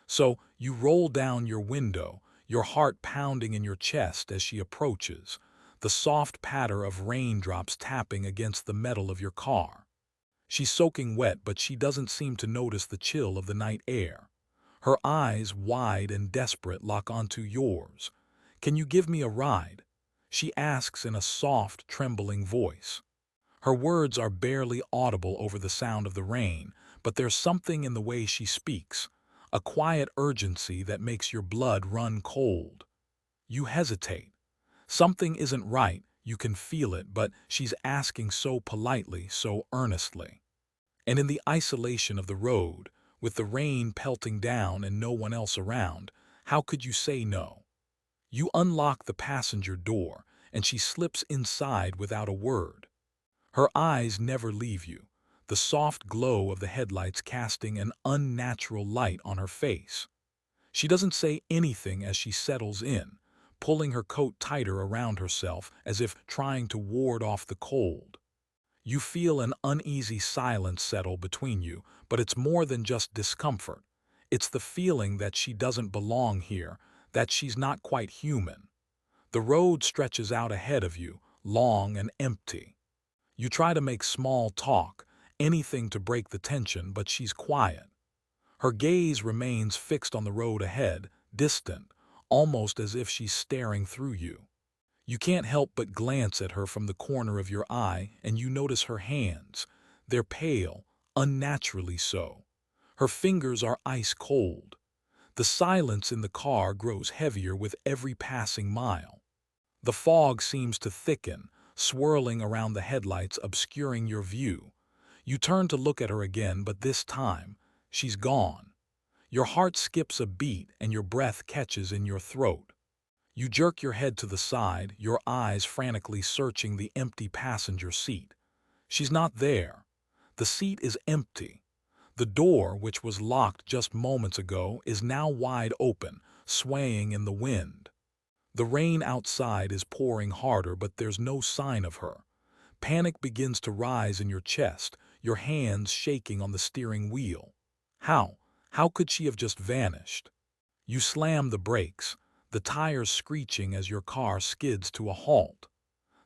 So you roll down your window, your heart pounding in your chest as she approaches, the soft patter of raindrops tapping against the metal of your car. She's soaking wet, but she doesn't seem to notice the chill of the night air. Her eyes, wide and desperate, lock onto yours. "Can you give me a ride?" she asks in a soft, trembling voice. Her words are barely audible over the sound of the rain, but there's something in the way she speaks, a quiet urgency that makes your blood run cold. You hesitate. Something isn't right, you can feel it, but she's asking so politely, so earnestly. And in the isolation of the road, with the rain pelting down and no one else around, how could you say no? You unlock the passenger door, and she slips inside without a word. Her eyes never leave you, the soft glow of the headlights casting an unnatural light on her face. She doesn't say anything as she settles in, pulling her coat tighter around herself as if trying to ward off the cold. You feel an uneasy silence settle between you, but it's more than just discomfort. It's the feeling that she doesn't belong here, that she's not quite human. The road stretches out ahead of you, long and empty. You try to make small talk, anything to break the tension, but she's quiet. Her gaze remains fixed on the road ahead, distant, almost as if she's staring through you. You can't help but glance at her from the corner of your eye, and you notice her hands. They're pale, unnaturally so. Her fingers are ice cold. The silence in the car grows heavier with every passing mile. The fog seems to thicken, swirling around the headlights, obscuring your view. You turn to look at her again, but this time, she's gone. Your heart skips a beat and your breath catches in your throat. You jerk your head to the side, your eyes frantically searching the empty passenger seat. She's not there. The seat is empty. The door, which was locked just moments ago, is now wide open, swaying in the wind. The rain outside is pouring harder, but there's no sign of her. Panic begins to rise in your chest, your hands shaking on the steering wheel. How? How could she have just vanished? You slam the brakes, the tires screeching as your car skids to a halt.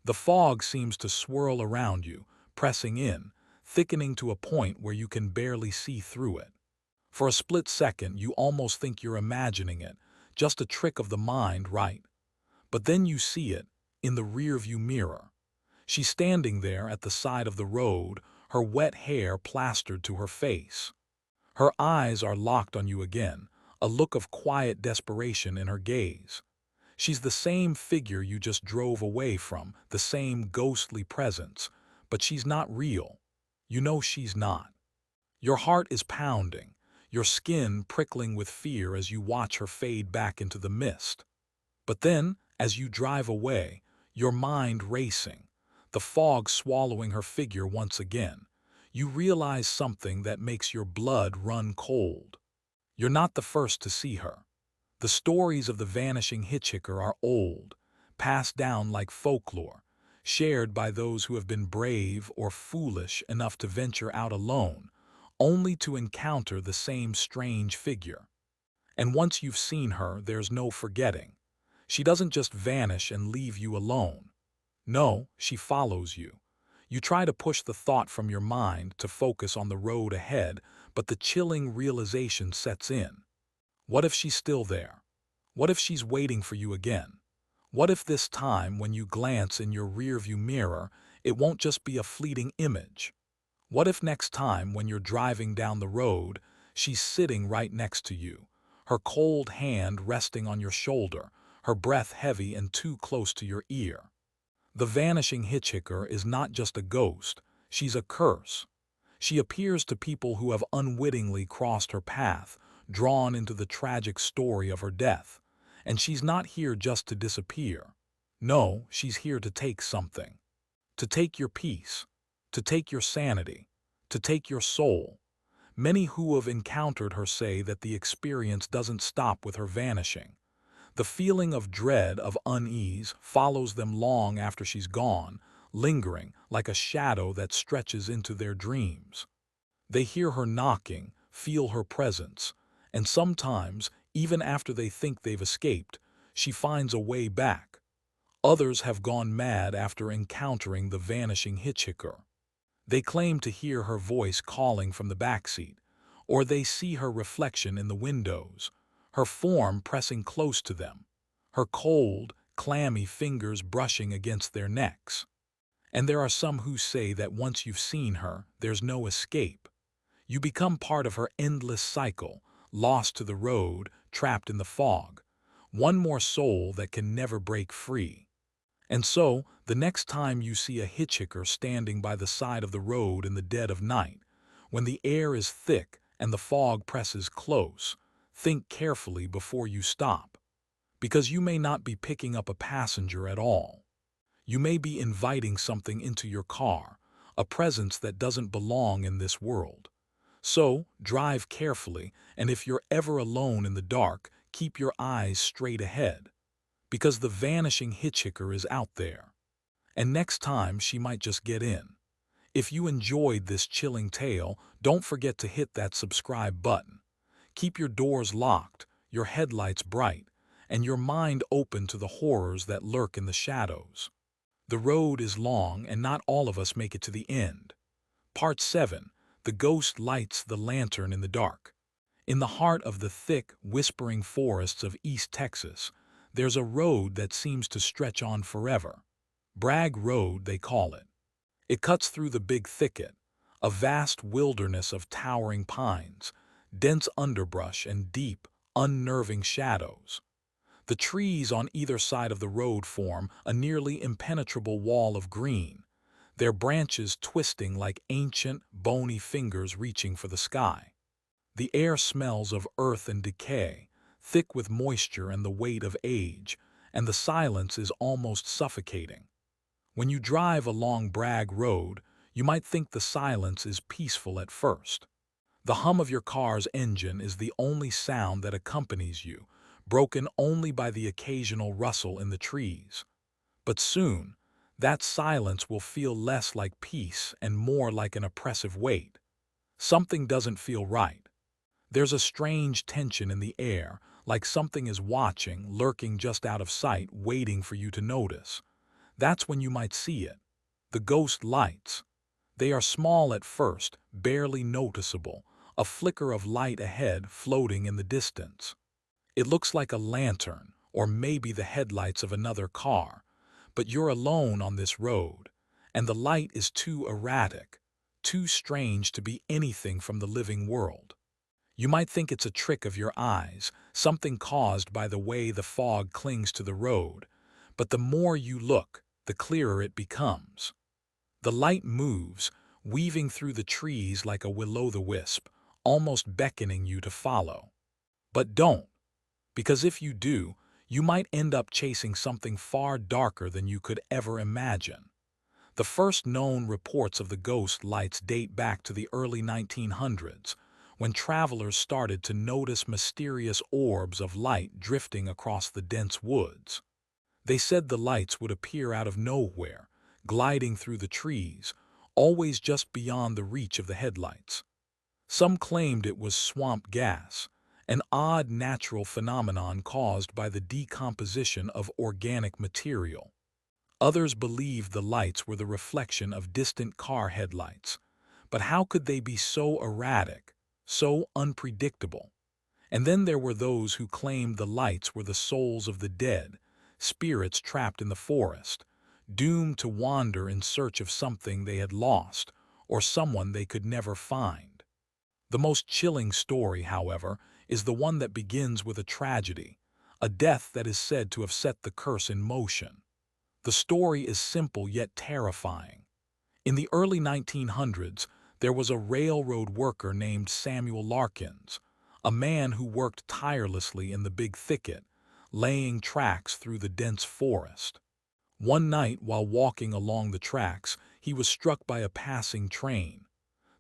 The fog seems to swirl around you, pressing in, thickening to a point where you can barely see through it. For a split second, you almost think you're imagining it, just a trick of the mind, right? But then you see it, in the rearview mirror. She's standing there at the side of the road, her wet hair plastered to her face. Her eyes are locked on you again, a look of quiet desperation in her gaze. She's the same figure you just drove away from, the same ghostly presence, but she's not real. You know she's not. Your heart is pounding, your skin prickling with fear as you watch her fade back into the mist. But then, as you drive away, your mind racing, the fog swallowing her figure once again, you realize something that makes your blood run cold. You're not the first to see her. The stories of the vanishing hitchhiker are old, passed down like folklore, shared by those who have been brave or foolish enough to venture out alone, only to encounter the same strange figure. And once you've seen her, there's no forgetting. She doesn't just vanish and leave you alone. No, she follows you. You try to push the thought from your mind to focus on the road ahead, but the chilling realization sets in. What if she's still there? What if she's waiting for you again? What if this time, when you glance in your rearview mirror, it won't just be a fleeting image? What if next time, when you're driving down the road, she's sitting right next to you, her cold hand resting on your shoulder, her breath heavy and too close to your ear? The vanishing hitchhiker is not just a ghost, she's a curse. She appears to people who have unwittingly crossed her path, drawn into the tragic story of her death. And she's not here just to disappear. No, she's here to take something. To take your peace. To take your sanity. To take your soul. Many who have encountered her say that the experience doesn't stop with her vanishing. The feeling of dread, of unease, follows them long after she's gone, lingering like a shadow that stretches into their dreams. They hear her knocking, feel her presence, and sometimes, even after they think they've escaped, she finds a way back. Others have gone mad after encountering the vanishing hitchhiker. They claim to hear her voice calling from the backseat, or they see her reflection in the windows, her form pressing close to them, her cold, clammy fingers brushing against their necks. And there are some who say that once you've seen her, there's no escape. You become part of her endless cycle, lost to the road, trapped in the fog. One more soul that can never break free. And so, the next time you see a hitchhiker standing by the side of the road in the dead of night, when the air is thick and the fog presses close, think carefully before you stop. Because you may not be picking up a passenger at all. You may be inviting something into your car, a presence that doesn't belong in this world. So, drive carefully, and if you're ever alone in the dark, keep your eyes straight ahead. Because the vanishing hitchhiker is out there. And next time she might just get in. If you enjoyed this chilling tale, don't forget to hit that subscribe button. Keep your doors locked, your headlights bright, and your mind open to the horrors that lurk in the shadows. The road is long and not all of us make it to the end. Part 7. The ghost lights the lantern in the dark. In the heart of the thick, whispering forests of East Texas, there's a road that seems to stretch on forever. Bragg Road, they call it. It cuts through the big thicket, a vast wilderness of towering pines, dense underbrush, and deep, unnerving shadows. The trees on either side of the road form a nearly impenetrable wall of green, their branches twisting like ancient, bony fingers reaching for the sky. The air smells of earth and decay, thick with moisture and the weight of age, and the silence is almost suffocating. When you drive along Bragg Road, you might think the silence is peaceful at first. The hum of your car's engine is the only sound that accompanies you, broken only by the occasional rustle in the trees. But soon, that silence will feel less like peace and more like an oppressive weight. Something doesn't feel right. There's a strange tension in the air, like something is watching, lurking just out of sight, waiting for you to notice. That's when you might see it. The ghost lights. They are small at first, barely noticeable, a flicker of light ahead floating in the distance. It looks like a lantern, or maybe the headlights of another car, but you're alone on this road, and the light is too erratic, too strange to be anything from the living world. You might think it's a trick of your eyes, something caused by the way the fog clings to the road, but the more you look, the clearer it becomes. The light moves, weaving through the trees like a will-o'-the-wisp, almost beckoning you to follow. But don't, because if you do, you might end up chasing something far darker than you could ever imagine. The first known reports of the ghost lights date back to the early 1900s, when travelers started to notice mysterious orbs of light drifting across the dense woods. They said the lights would appear out of nowhere, gliding through the trees, always just beyond the reach of the headlights. Some claimed it was swamp gas, an odd natural phenomenon caused by the decomposition of organic material. Others believed the lights were the reflection of distant car headlights. But how could they be so erratic, so unpredictable? And then there were those who claimed the lights were the souls of the dead, spirits trapped in the forest, doomed to wander in search of something they had lost or someone they could never find. The most chilling story, however, is the one that begins with a tragedy, a death that is said to have set the curse in motion. The story is simple yet terrifying. In the early 1900s, there was a railroad worker named Samuel Larkins, a man who worked tirelessly in the big thicket, laying tracks through the dense forest. One night, while walking along the tracks, he was struck by a passing train.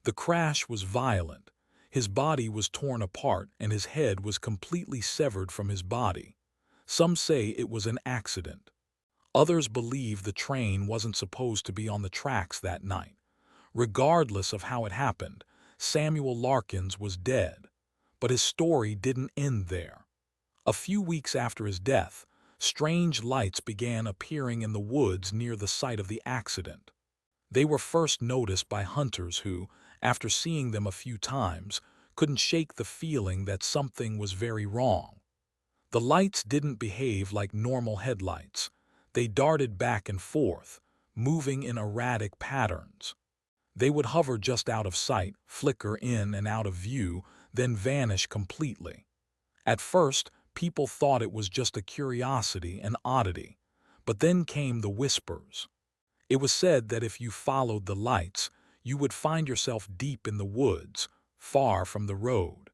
The crash was violent. His body was torn apart and his head was completely severed from his body. Some say it was an accident. Others believe the train wasn't supposed to be on the tracks that night. Regardless of how it happened, Samuel Larkins was dead. But his story didn't end there. A few weeks after his death, strange lights began appearing in the woods near the site of the accident. They were first noticed by hunters who, after seeing them a few times, couldn't shake the feeling that something was very wrong. The lights didn't behave like normal headlights. They darted back and forth, moving in erratic patterns. They would hover just out of sight, flicker in and out of view, then vanish completely. At first, people thought it was just a curiosity and oddity, but then came the whispers. It was said that if you followed the lights, you would find yourself deep in the woods, far from the road.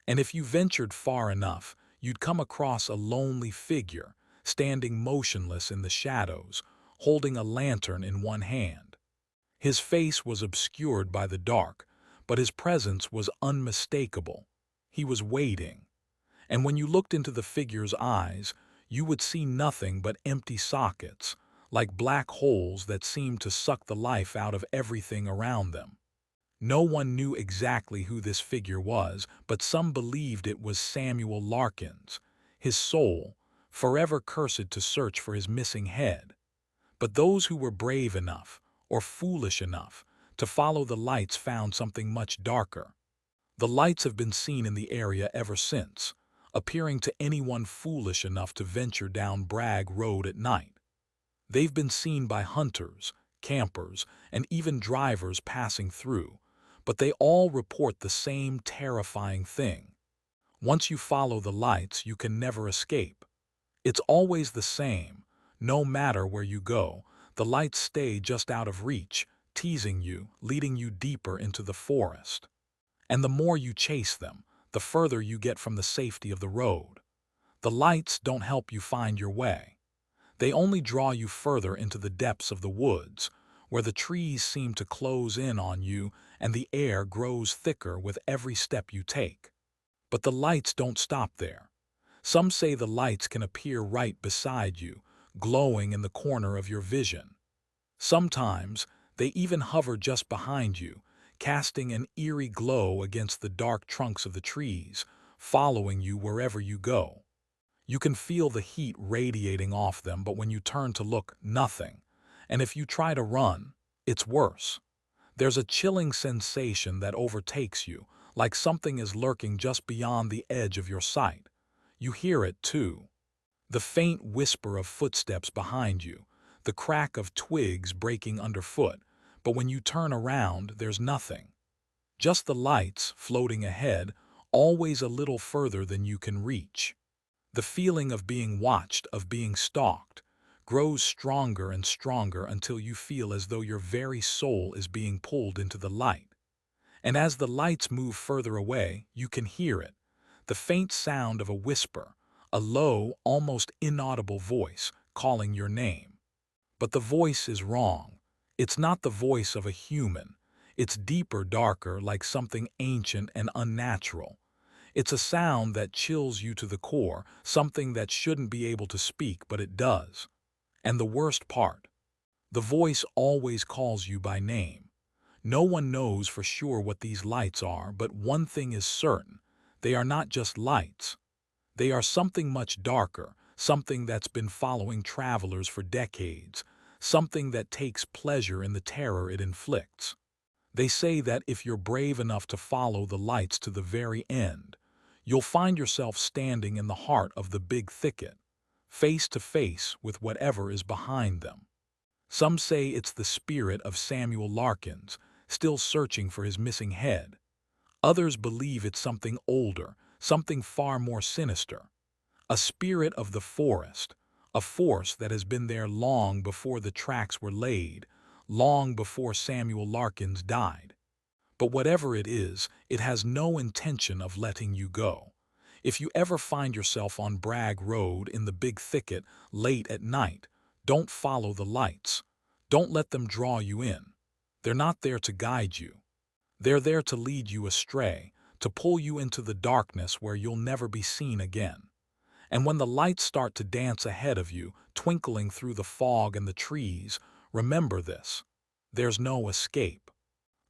And if you ventured far enough, you'd come across a lonely figure, standing motionless in the shadows, holding a lantern in one hand. His face was obscured by the dark, but his presence was unmistakable. He was waiting. And when you looked into the figure's eyes, you would see nothing but empty sockets, like black holes that seemed to suck the life out of everything around them. No one knew exactly who this figure was, but some believed it was Samuel Larkins, his soul, forever cursed to search for his missing head. But those who were brave enough, or foolish enough, to follow the lights found something much darker. The lights have been seen in the area ever since, appearing to anyone foolish enough to venture down Bragg Road at night. They've been seen by hunters, campers, and even drivers passing through, but they all report the same terrifying thing. Once you follow the lights, you can never escape. It's always the same. No matter where you go, the lights stay just out of reach, teasing you, leading you deeper into the forest. And the more you chase them, the further you get from the safety of the road. The lights don't help you find your way. They only draw you further into the depths of the woods, where the trees seem to close in on you and the air grows thicker with every step you take. But the lights don't stop there. Some say the lights can appear right beside you, glowing in the corner of your vision. Sometimes, they even hover just behind you, casting an eerie glow against the dark trunks of the trees, following you wherever you go. You can feel the heat radiating off them, but when you turn to look, nothing. And if you try to run, it's worse. There's a chilling sensation that overtakes you, like something is lurking just beyond the edge of your sight. You hear it, too. The faint whisper of footsteps behind you, the crack of twigs breaking underfoot, but when you turn around, there's nothing. Just the lights floating ahead, always a little further than you can reach. The feeling of being watched, of being stalked, grows stronger and stronger until you feel as though your very soul is being pulled into the light. And as the lights move further away, you can hear it, the faint sound of a whisper, a low, almost inaudible voice calling your name. But the voice is wrong. It's not the voice of a human. It's deeper, darker, like something ancient and unnatural. It's a sound that chills you to the core, something that shouldn't be able to speak, but it does. And the worst part, the voice always calls you by name. No one knows for sure what these lights are, but one thing is certain. They are not just lights. They are something much darker, something that's been following travelers for decades, something that takes pleasure in the terror it inflicts. They say that if you're brave enough to follow the lights to the very end, you'll find yourself standing in the heart of the big thicket, face to face with whatever is behind them. Some say it's the spirit of Samuel Larkins, still searching for his missing head. Others believe it's something older, something far more sinister. A spirit of the forest, a force that has been there long before the tracks were laid, long before Samuel Larkins died. But whatever it is, it has no intention of letting you go. If you ever find yourself on Bragg Road in the big thicket late at night, Don't follow the lights. Don't let them draw you in. They're not there to guide you. They're there to lead you astray, to pull you into the darkness where you'll never be seen again. And when the lights start to dance ahead of you, twinkling through the fog and the trees, remember this: there's no escape.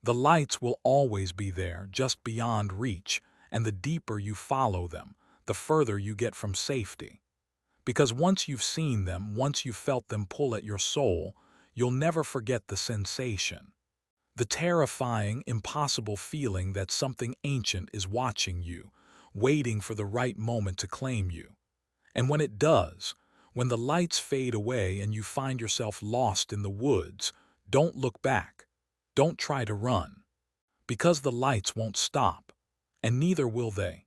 The lights will always be there, just beyond reach, and the deeper you follow them, the further you get from safety. Because once you've seen them, once you've felt them pull at your soul, you'll never forget the sensation. The terrifying, impossible feeling that something ancient is watching you, waiting for the right moment to claim you. And when it does, when the lights fade away and you find yourself lost in the woods, don't look back. Don't try to run. Because the lights won't stop, and neither will they.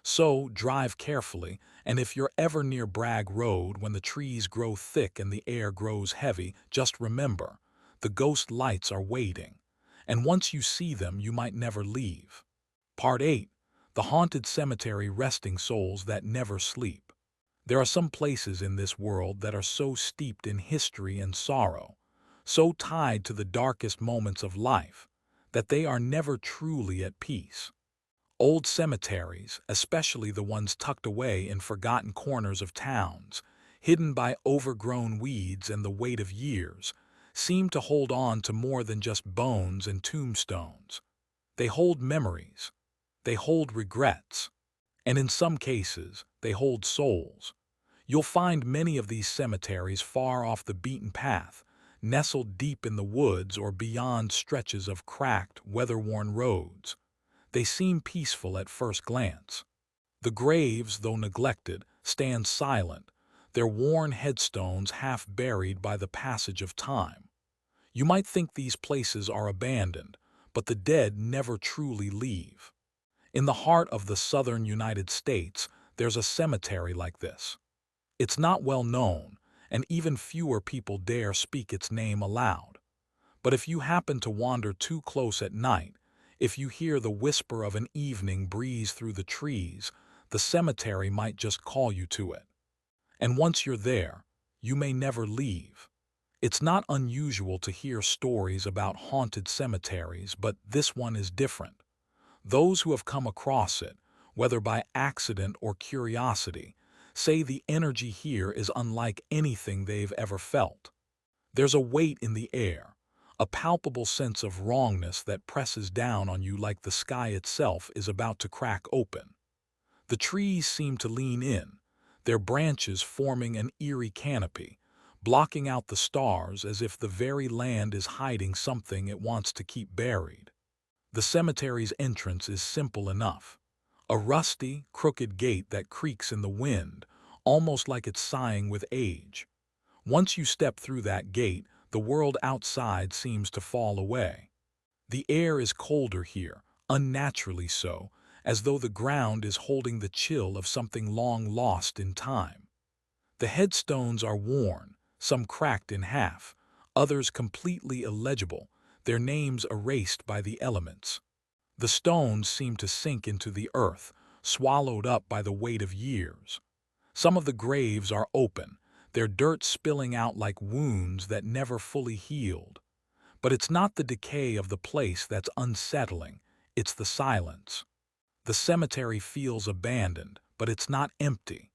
So drive carefully, and if you're ever near Bragg Road when the trees grow thick and the air grows heavy, just remember, the ghost lights are waiting. And once you see them, you might never leave. Part 8. The Haunted Cemetery Resting Souls That Never Sleep. There are some places in this world that are so steeped in history and sorrow, so tied to the darkest moments of life, that they are never truly at peace. Old cemeteries, especially the ones tucked away in forgotten corners of towns, hidden by overgrown weeds and the weight of years, seem to hold on to more than just bones and tombstones. They hold memories, they hold regrets, and in some cases, they hold souls. You'll find many of these cemeteries far off the beaten path, nestled deep in the woods or beyond stretches of cracked, weather-worn roads. They seem peaceful at first glance. The graves, though neglected, stand silent, their worn headstones half buried by the passage of time. You might think these places are abandoned, but the dead never truly leave. In the heart of the southern United States, there's a cemetery like this. It's not well known, and even fewer people dare speak its name aloud. But if you happen to wander too close at night, if you hear the whisper of an evening breeze through the trees, the cemetery might just call you to it. And once you're there, you may never leave. It's not unusual to hear stories about haunted cemeteries, but this one is different. Those who have come across it, whether by accident or curiosity, say the energy here is unlike anything they've ever felt. There's a weight in the air, a palpable sense of wrongness that presses down on you like the sky itself is about to crack open. The trees seem to lean in, their branches forming an eerie canopy, blocking out the stars as if the very land is hiding something it wants to keep buried. The cemetery's entrance is simple enough. A rusty, crooked gate that creaks in the wind, almost like it's sighing with age. Once you step through that gate, the world outside seems to fall away. The air is colder here, unnaturally so, as though the ground is holding the chill of something long lost in time. The headstones are worn, some cracked in half, others completely illegible, their names erased by the elements. The stones seem to sink into the earth, swallowed up by the weight of years. Some of the graves are open, their dirt spilling out like wounds that never fully healed. But it's not the decay of the place that's unsettling, it's the silence. The cemetery feels abandoned, but it's not empty.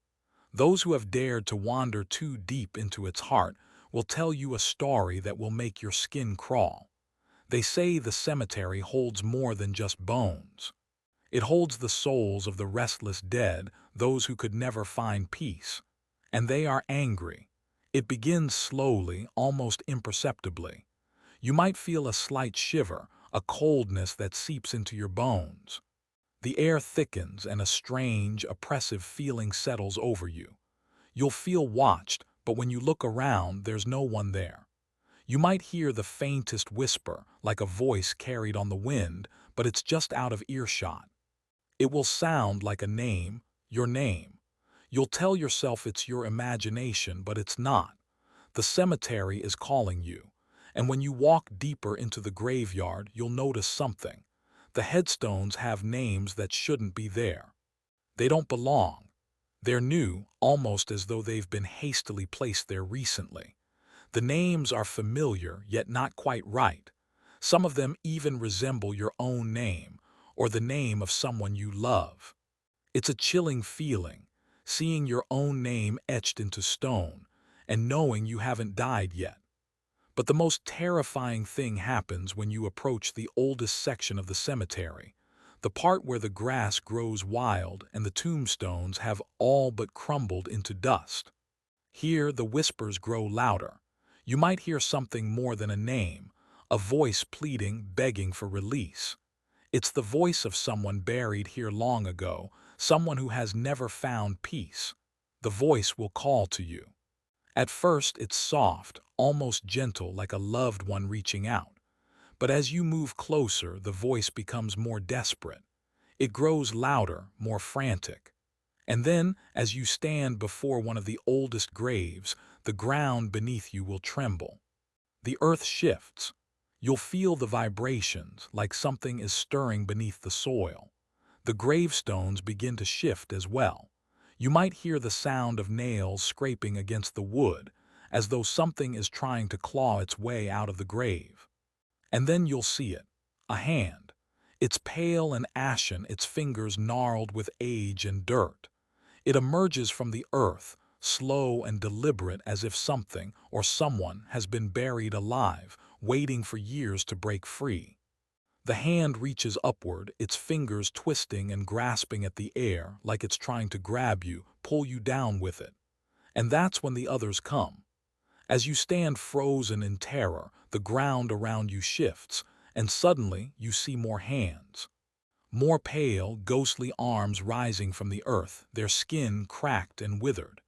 Those who have dared to wander too deep into its heart will tell you a story that will make your skin crawl. They say the cemetery holds more than just bones. It holds the souls of the restless dead, those who could never find peace. And they are angry. It begins slowly, almost imperceptibly. You might feel a slight shiver, a coldness that seeps into your bones. The air thickens and a strange, oppressive feeling settles over you. You'll feel watched, but when you look around, there's no one there. You might hear the faintest whisper, like a voice carried on the wind, but it's just out of earshot. It will sound like a name, your name. You'll tell yourself it's your imagination, but it's not. The cemetery is calling you. And when you walk deeper into the graveyard, you'll notice something. The headstones have names that shouldn't be there. They don't belong. They're new, almost as though they've been hastily placed there recently. The names are familiar, yet not quite right. Some of them even resemble your own name, or the name of someone you love. It's a chilling feeling, seeing your own name etched into stone, and knowing you haven't died yet. But the most terrifying thing happens when you approach the oldest section of the cemetery, the part where the grass grows wild and the tombstones have all but crumbled into dust. Here the whispers grow louder. You might hear something more than a name, a voice pleading, begging for release. It's the voice of someone buried here long ago, someone who has never found peace. The voice will call to you. At first it's soft, almost gentle, like a loved one reaching out. But as you move closer, the voice becomes more desperate. It grows louder, more frantic. And then, as you stand before one of the oldest graves, the ground beneath you will tremble. The earth shifts. You'll feel the vibrations, like something is stirring beneath the soil. The gravestones begin to shift as well. You might hear the sound of nails scraping against the wood, as though something is trying to claw its way out of the grave. And then you'll see it, a hand. It's pale and ashen, its fingers gnarled with age and dirt. It emerges from the earth, slow and deliberate, as if something or someone has been buried alive, waiting for years to break free. The hand reaches upward, its fingers twisting and grasping at the air like it's trying to grab you, pull you down with it. And that's when the others come. As you stand frozen in terror, the ground around you shifts, and suddenly you see more hands. More pale, ghostly arms rising from the earth, their skin cracked and withered.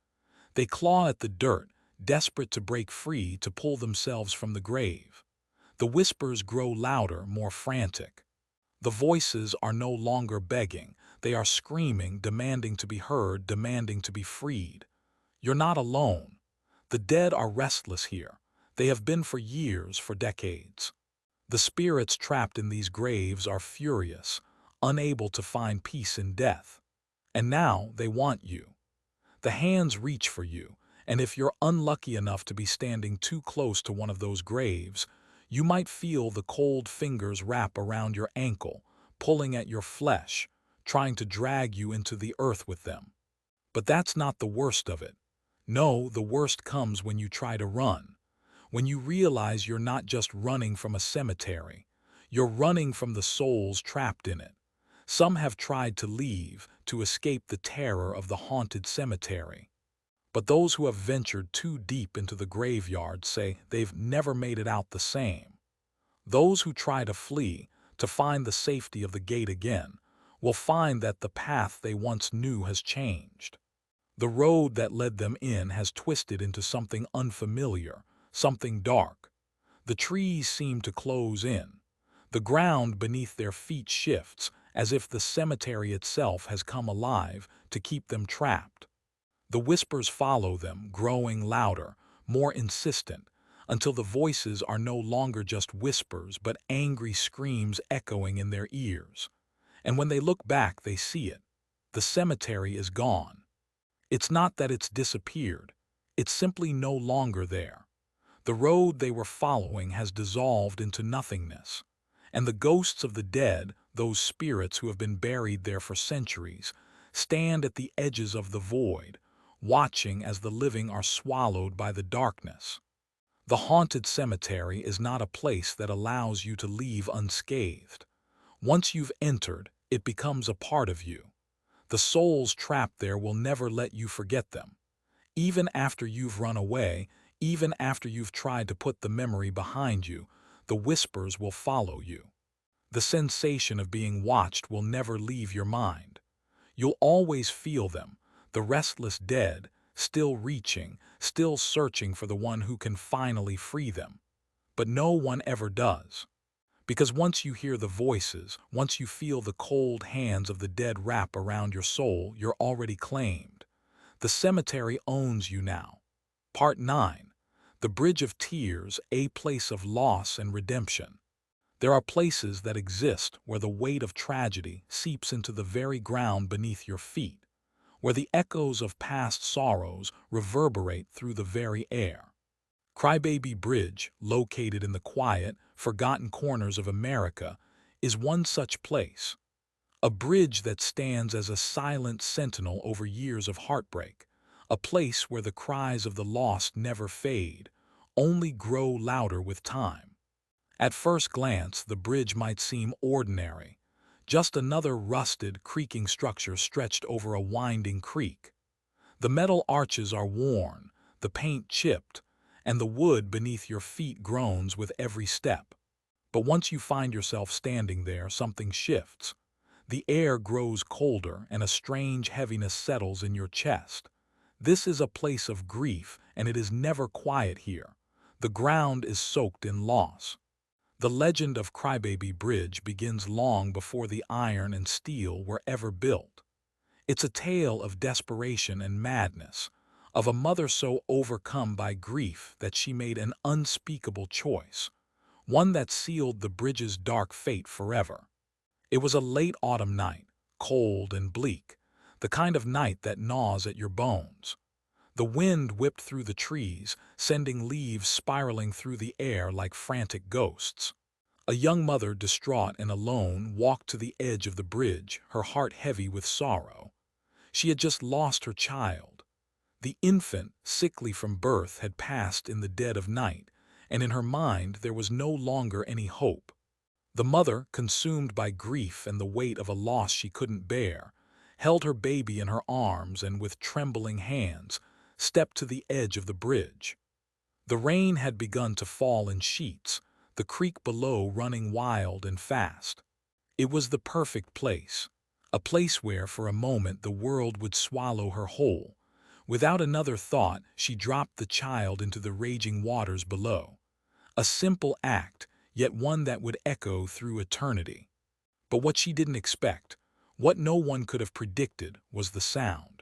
They claw at the dirt, desperate to break free, to pull themselves from the grave. The whispers grow louder, more frantic. The voices are no longer begging, they are screaming, demanding to be heard, demanding to be freed. You're not alone. The dead are restless here. They have been for years, for decades. The spirits trapped in these graves are furious, unable to find peace in death. And now they want you. The hands reach for you, and if you're unlucky enough to be standing too close to one of those graves, you might feel the cold fingers wrap around your ankle, pulling at your flesh, trying to drag you into the earth with them. But that's not the worst of it. No, the worst comes when you try to run. When you realize you're not just running from a cemetery, you're running from the souls trapped in it. Some have tried to leave, to escape the terror of the haunted cemetery. But those who have ventured too deep into the graveyard say they've never made it out the same. Those who try to flee, to find the safety of the gate again, will find that the path they once knew has changed. The road that led them in has twisted into something unfamiliar, something dark. The trees seem to close in. The ground beneath their feet shifts, as if the cemetery itself has come alive to keep them trapped. The whispers follow them, growing louder, more insistent, until the voices are no longer just whispers but angry screams echoing in their ears. And when they look back, they see it. The cemetery is gone. It's not that it's disappeared. It's simply no longer there. The road they were following has dissolved into nothingness. And the ghosts of the dead, those spirits who have been buried there for centuries, stand at the edges of the void, watching as the living are swallowed by the darkness. The haunted cemetery is not a place that allows you to leave unscathed. Once you've entered, it becomes a part of you. The souls trapped there will never let you forget them. Even after you've run away, even after you've tried to put the memory behind you, the whispers will follow you. The sensation of being watched will never leave your mind. You'll always feel them, the restless dead, still reaching, still searching for the one who can finally free them. But no one ever does. Because once you hear the voices, once you feel the cold hands of the dead wrap around your soul, you're already claimed. The cemetery owns you now. Part 9. The Bridge of Tears, a place of loss and redemption. There are places that exist where the weight of tragedy seeps into the very ground beneath your feet, where the echoes of past sorrows reverberate through the very air. Crybaby Bridge, located in the quiet, forgotten corners of America, is one such place. A bridge that stands as a silent sentinel over years of heartbreak. A place where the cries of the lost never fade, only grow louder with time. At first glance, the bridge might seem ordinary, just another rusted, creaking structure stretched over a winding creek. The metal arches are worn, the paint chipped, and the wood beneath your feet groans with every step. But once you find yourself standing there, something shifts. The air grows colder and a strange heaviness settles in your chest. This is a place of grief, and it is never quiet here. The ground is soaked in loss. The legend of Crybaby Bridge begins long before the iron and steel were ever built. It's a tale of desperation and madness, of a mother so overcome by grief that she made an unspeakable choice, one that sealed the bridge's dark fate forever. It was a late autumn night, cold and bleak, the kind of night that gnaws at your bones. The wind whipped through the trees, sending leaves spiraling through the air like frantic ghosts. A young mother, distraught and alone, walked to the edge of the bridge, her heart heavy with sorrow. She had just lost her child. The infant, sickly from birth, had passed in the dead of night, and in her mind there was no longer any hope. The mother, consumed by grief and the weight of a loss she couldn't bear, held her baby in her arms and with trembling hands stepped to the edge of the bridge. The rain had begun to fall in sheets, the creek below running wild and fast. It was the perfect place, a place where for a moment the world would swallow her whole. Without another thought, she dropped the child into the raging waters below. A simple act, yet one that would echo through eternity. But what she didn't expect, what no one could have predicted, was the sound.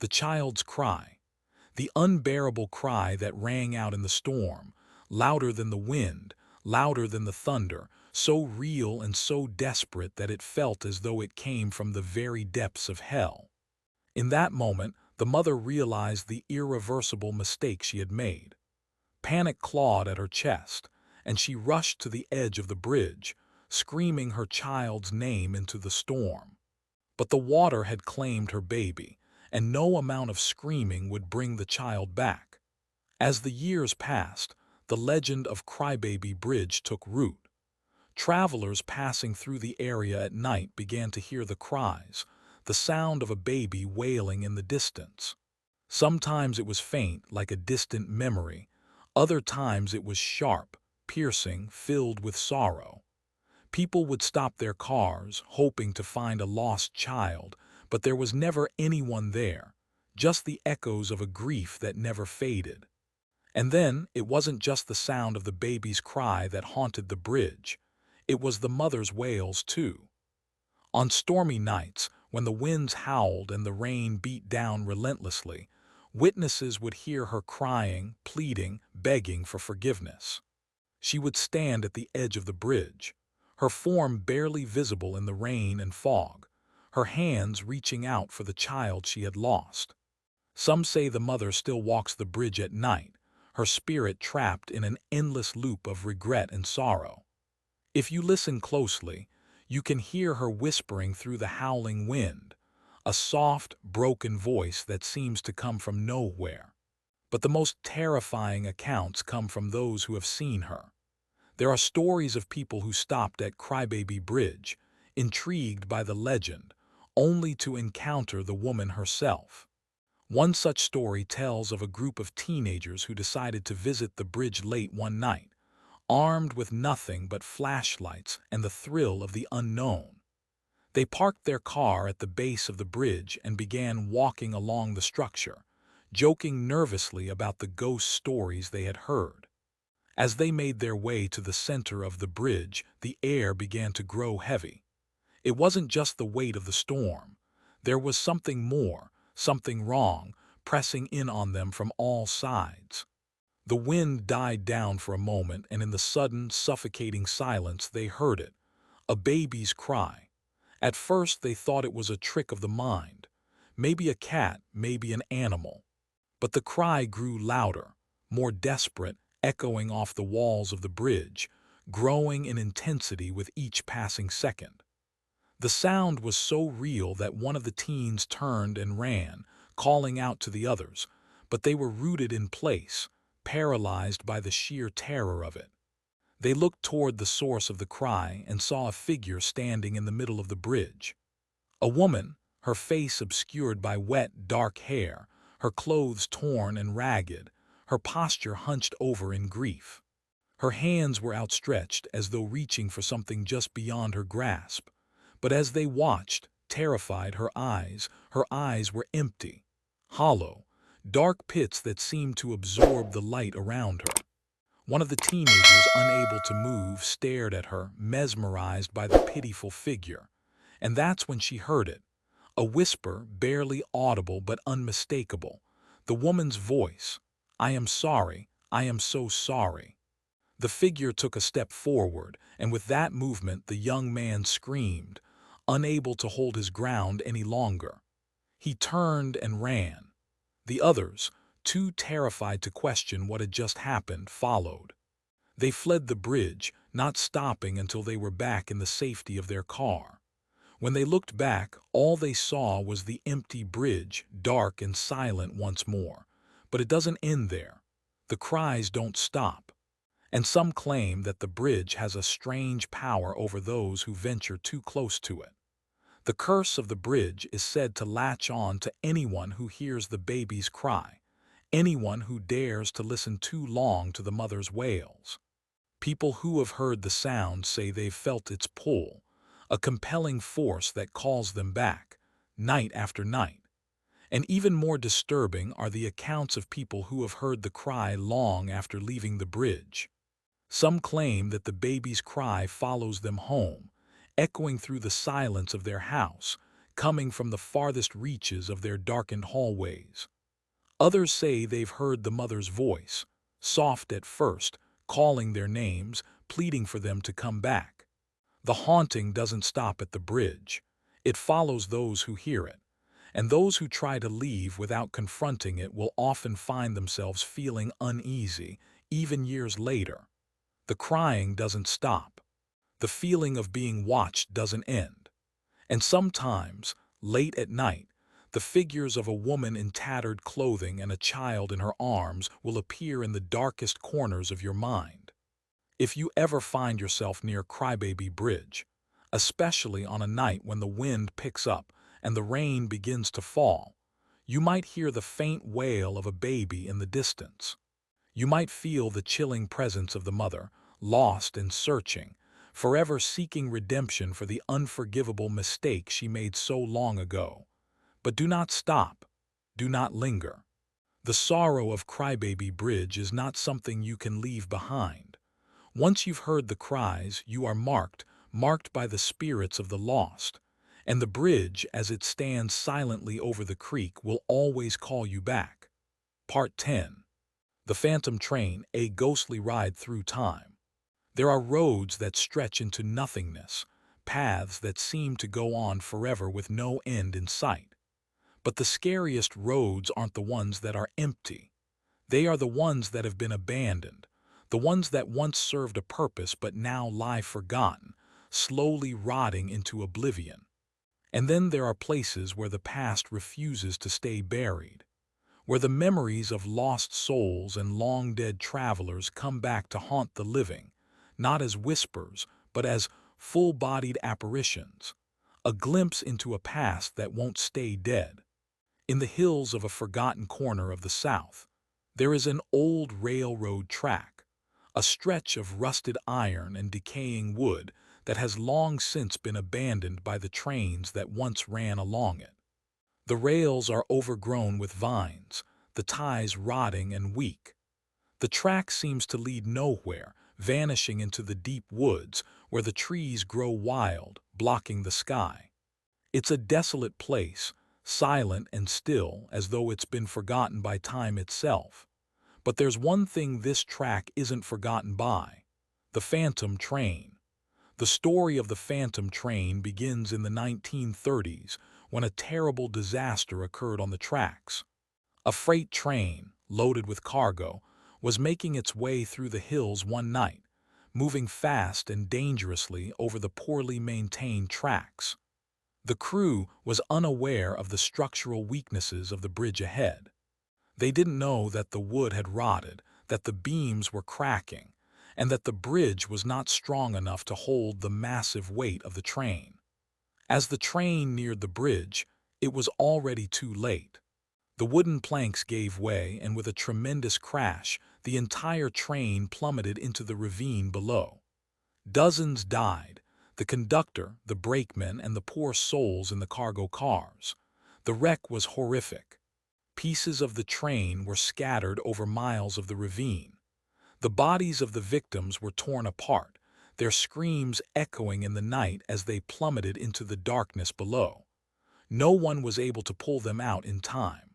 The child's cry. The unbearable cry that rang out in the storm, louder than the wind, louder than the thunder, so real and so desperate that it felt as though it came from the very depths of hell. In that moment, the mother realized the irreversible mistake she had made. Panic clawed at her chest, and she rushed to the edge of the bridge, screaming her child's name into the storm. But the water had claimed her baby, and no amount of screaming would bring the child back. As the years passed, the legend of Crybaby Bridge took root. Travelers passing through the area at night began to hear the cries, the sound of a baby wailing in the distance. Sometimes it was faint, like a distant memory. Other times it was sharp, piercing, filled with sorrow. People would stop their cars, hoping to find a lost child, but there was never anyone there, just the echoes of a grief that never faded. And then, it wasn't just the sound of the baby's cry that haunted the bridge. It was the mother's wails, too. On stormy nights, when the winds howled and the rain beat down relentlessly, witnesses would hear her crying, pleading, begging for forgiveness. She would stand at the edge of the bridge, her form barely visible in the rain and fog, her hands reaching out for the child she had lost. Some say the mother still walks the bridge at night, her spirit trapped in an endless loop of regret and sorrow. If you listen closely, you can hear her whispering through the howling wind, a soft, broken voice that seems to come from nowhere. But the most terrifying accounts come from those who have seen her. There are stories of people who stopped at Crybaby Bridge, intrigued by the legend, only to encounter the woman herself. One such story tells of a group of teenagers who decided to visit the bridge late one night, armed with nothing but flashlights and the thrill of the unknown. They parked their car at the base of the bridge and began walking along the structure, joking nervously about the ghost stories they had heard. As they made their way to the center of the bridge, the air began to grow heavy. It wasn't just the weight of the storm. There was something more, something wrong, pressing in on them from all sides. The wind died down for a moment, and in the sudden, suffocating silence they heard it, a baby's cry. At first they thought it was a trick of the mind, maybe a cat, maybe an animal. But the cry grew louder, more desperate, echoing off the walls of the bridge, growing in intensity with each passing second. The sound was so real that one of the teens turned and ran, calling out to the others, but they were rooted in place, paralyzed by the sheer terror of it. They looked toward the source of the cry and saw a figure standing in the middle of the bridge. A woman, her face obscured by wet, dark hair, her clothes torn and ragged, her posture hunched over in grief. Her hands were outstretched as though reaching for something just beyond her grasp. But as they watched, terrified, her eyes were empty, hollow, dark pits that seemed to absorb the light around her. One of the teenagers, unable to move, stared at her, mesmerized by the pitiful figure. And that's when she heard it. A whisper, barely audible but unmistakable. The woman's voice. "I am sorry. I am so sorry." The figure took a step forward, and with that movement the young man screamed, unable to hold his ground any longer. He turned and ran. The others, too terrified to question what had just happened, followed. They fled the bridge, not stopping until they were back in the safety of their car. When they looked back, all they saw was the empty bridge, dark and silent once more. But it doesn't end there. The cries don't stop. And some claim that the bridge has a strange power over those who venture too close to it. The curse of the bridge is said to latch on to anyone who hears the baby's cry, anyone who dares to listen too long to the mother's wails. People who have heard the sound say they've felt its pull, a compelling force that calls them back, night after night. And even more disturbing are the accounts of people who have heard the cry long after leaving the bridge. Some claim that the baby's cry follows them home, echoing through the silence of their house, coming from the farthest reaches of their darkened hallways. Others say they've heard the mother's voice, soft at first, calling their names, pleading for them to come back. The haunting doesn't stop at the bridge. It follows those who hear it, and those who try to leave without confronting it will often find themselves feeling uneasy, even years later. The crying doesn't stop. The feeling of being watched doesn't end. And sometimes, late at night, the figures of a woman in tattered clothing and a child in her arms will appear in the darkest corners of your mind. If you ever find yourself near Crybaby Bridge, especially on a night when the wind picks up and the rain begins to fall, you might hear the faint wail of a baby in the distance. You might feel the chilling presence of the mother, lost and searching, forever seeking redemption for the unforgivable mistake she made so long ago. But do not stop. Do not linger. The sorrow of Crybaby Bridge is not something you can leave behind. Once you've heard the cries, you are marked by the spirits of the lost, and the bridge, as it stands silently over the creek, will always call you back. Part 10. The Phantom Train, a ghostly ride through time. There are roads that stretch into nothingness, paths that seem to go on forever with no end in sight. But the scariest roads aren't the ones that are empty. They are the ones that have been abandoned, the ones that once served a purpose but now lie forgotten, slowly rotting into oblivion. And then there are places where the past refuses to stay buried, where the memories of lost souls and long-dead travelers come back to haunt the living, not as whispers, but as full-bodied apparitions, a glimpse into a past that won't stay dead. In the hills of a forgotten corner of the South, there is an old railroad track, a stretch of rusted iron and decaying wood that has long since been abandoned by the trains that once ran along it. The rails are overgrown with vines, the ties rotting and weak. The track seems to lead nowhere, vanishing into the deep woods where the trees grow wild, blocking the sky. It's a desolate place, silent and still, as though it's been forgotten by time itself. But there's one thing this track isn't forgotten by: the Phantom Train. The story of the Phantom Train begins in the 1930s when a terrible disaster occurred on the tracks. A freight train, loaded with cargo, was making its way through the hills one night, moving fast and dangerously over the poorly maintained tracks. The crew was unaware of the structural weaknesses of the bridge ahead. They didn't know that the wood had rotted, that the beams were cracking, and that the bridge was not strong enough to hold the massive weight of the train. As the train neared the bridge, it was already too late. The wooden planks gave way, and with a tremendous crash, the entire train plummeted into the ravine below. Dozens died: the conductor, the brakemen, and the poor souls in the cargo cars. The wreck was horrific. Pieces of the train were scattered over miles of the ravine. The bodies of the victims were torn apart, their screams echoing in the night as they plummeted into the darkness below. No one was able to pull them out in time.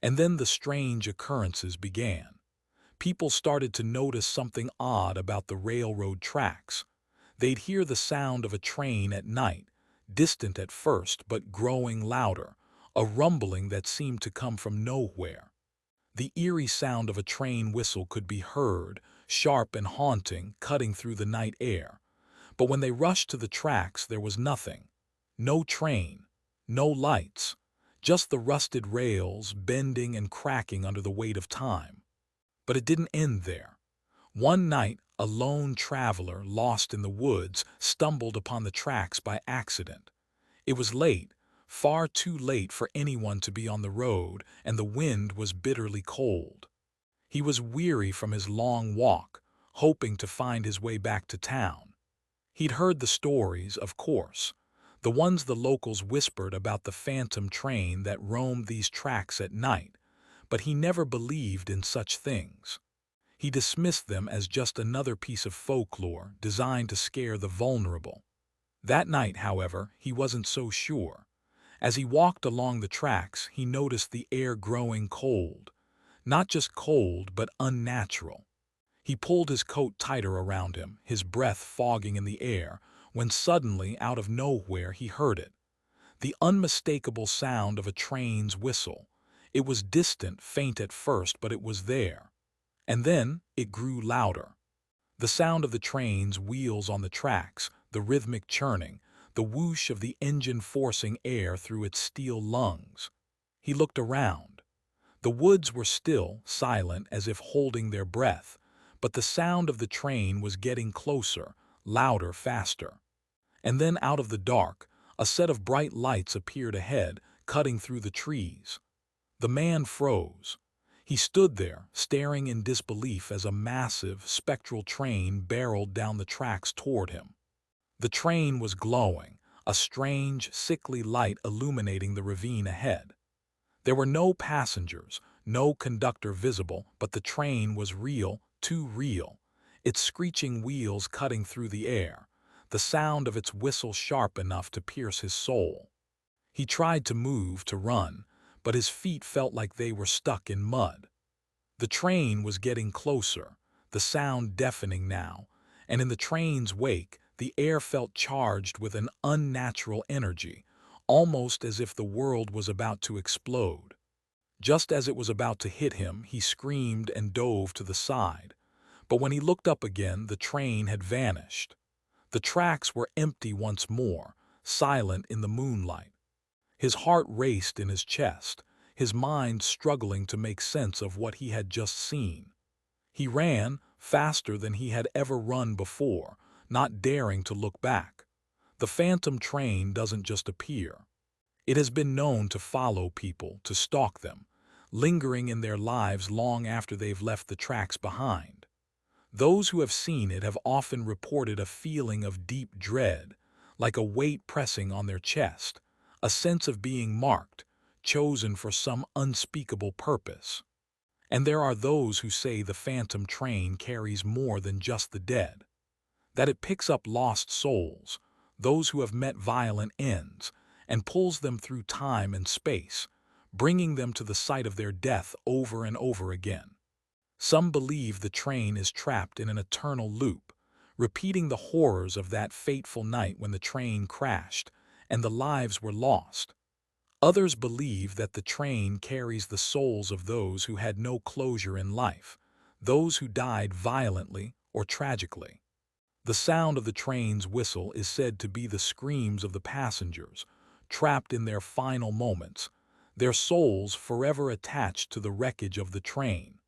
And then the strange occurrences began. People started to notice something odd about the railroad tracks. They'd hear the sound of a train at night, distant at first but growing louder, a rumbling that seemed to come from nowhere. The eerie sound of a train whistle could be heard, sharp and haunting, cutting through the night air. But when they rushed to the tracks, there was nothing. No train, no lights, just the rusted rails bending and cracking under the weight of time. But it didn't end there. One night, a lone traveler lost in the woods stumbled upon the tracks by accident. It was late, far too late for anyone to be on the road, and the wind was bitterly cold. He was weary from his long walk, hoping to find his way back to town. He'd heard the stories, of course, the ones the locals whispered about the phantom train that roamed these tracks at night, but he never believed in such things. He dismissed them as just another piece of folklore designed to scare the vulnerable. That night, however, he wasn't so sure. As he walked along the tracks, he noticed the air growing cold. Not just cold, but unnatural. He pulled his coat tighter around him, his breath fogging in the air, when suddenly, out of nowhere, he heard it. The unmistakable sound of a train's whistle. It was distant, faint at first, but it was there. And then it grew louder. The sound of the train's wheels on the tracks, the rhythmic churning, the whoosh of the engine forcing air through its steel lungs. He looked around. The woods were still, silent, as if holding their breath, but the sound of the train was getting closer, louder, faster. And then out of the dark, a set of bright lights appeared ahead, cutting through the trees. The man froze. He stood there, staring in disbelief as a massive, spectral train barreled down the tracks toward him. The train was glowing, a strange, sickly light illuminating the ravine ahead. There were no passengers, no conductor visible, but the train was real, too real, its screeching wheels cutting through the air, the sound of its whistle sharp enough to pierce his soul. He tried to move, to run, but his feet felt like they were stuck in mud. The train was getting closer, the sound deafening now, and in the train's wake, the air felt charged with an unnatural energy, almost as if the world was about to explode. Just as it was about to hit him, he screamed and dove to the side. But when he looked up again, the train had vanished. The tracks were empty once more, silent in the moonlight. His heart raced in his chest, his mind struggling to make sense of what he had just seen. He ran, faster than he had ever run before, not daring to look back. The phantom train doesn't just appear. It has been known to follow people, to stalk them, lingering in their lives long after they've left the tracks behind. Those who have seen it have often reported a feeling of deep dread, like a weight pressing on their chest, a sense of being marked, chosen for some unspeakable purpose. And there are those who say the phantom train carries more than just the dead, that it picks up lost souls, those who have met violent ends, and pulls them through time and space, bringing them to the site of their death over and over again. Some believe the train is trapped in an eternal loop, repeating the horrors of that fateful night when the train crashed and the lives were lost. Others believe that the train carries the souls of those who had no closure in life, those who died violently or tragically. The sound of the train's whistle is said to be the screams of the passengers, trapped in their final moments, their souls forever attached to the wreckage of the train.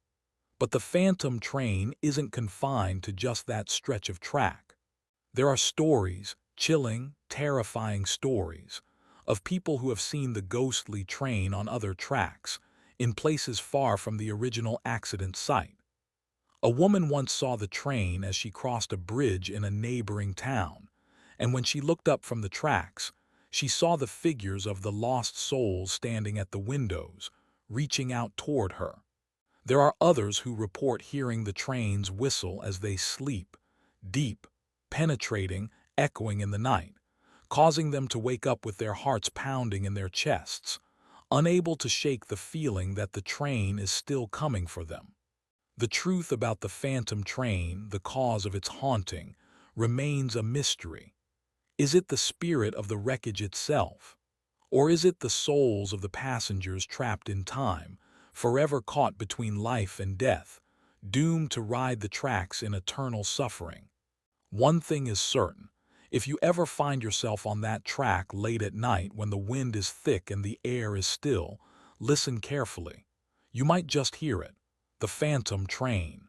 But the phantom train isn't confined to just that stretch of track. There are stories, chilling, terrifying stories, of people who have seen the ghostly train on other tracks, in places far from the original accident site. A woman once saw the train as she crossed a bridge in a neighboring town, and when she looked up from the tracks, she saw the figures of the lost souls standing at the windows, reaching out toward her. There are others who report hearing the train's whistle as they sleep, deep, penetrating, echoing in the night, causing them to wake up with their hearts pounding in their chests, unable to shake the feeling that the train is still coming for them. The truth about the phantom train, the cause of its haunting, remains a mystery. Is it the spirit of the wreckage itself? Or is it the souls of the passengers trapped in time, forever caught between life and death, doomed to ride the tracks in eternal suffering? One thing is certain: if you ever find yourself on that track late at night when the wind is thick and the air is still, listen carefully. You might just hear it, the phantom train.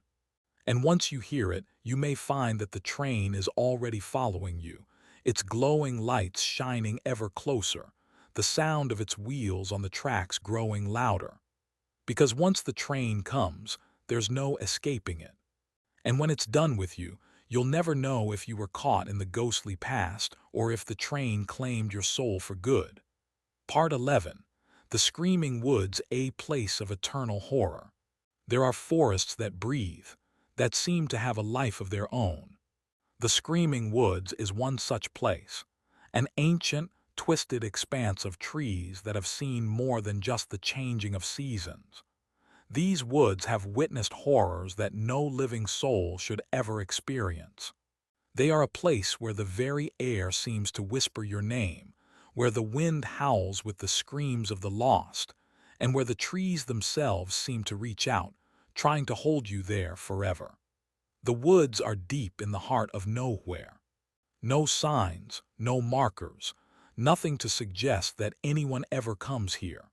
And once you hear it, you may find that the train is already following you, its glowing lights shining ever closer, the sound of its wheels on the tracks growing louder. Because once the train comes, there's no escaping it. And when it's done with you, you'll never know if you were caught in the ghostly past or if the train claimed your soul for good. Part 11. The Screaming Woods, a place of eternal horror. There are forests that breathe, that seem to have a life of their own. The Screaming Woods is one such place, an ancient, twisted expanse of trees that have seen more than just the changing of seasons. These woods have witnessed horrors that no living soul should ever experience. They are a place where the very air seems to whisper your name, where the wind howls with the screams of the lost, and where the trees themselves seem to reach out, trying to hold you there forever. The woods are deep in the heart of nowhere. No signs, no markers, nothing to suggest that anyone ever comes here.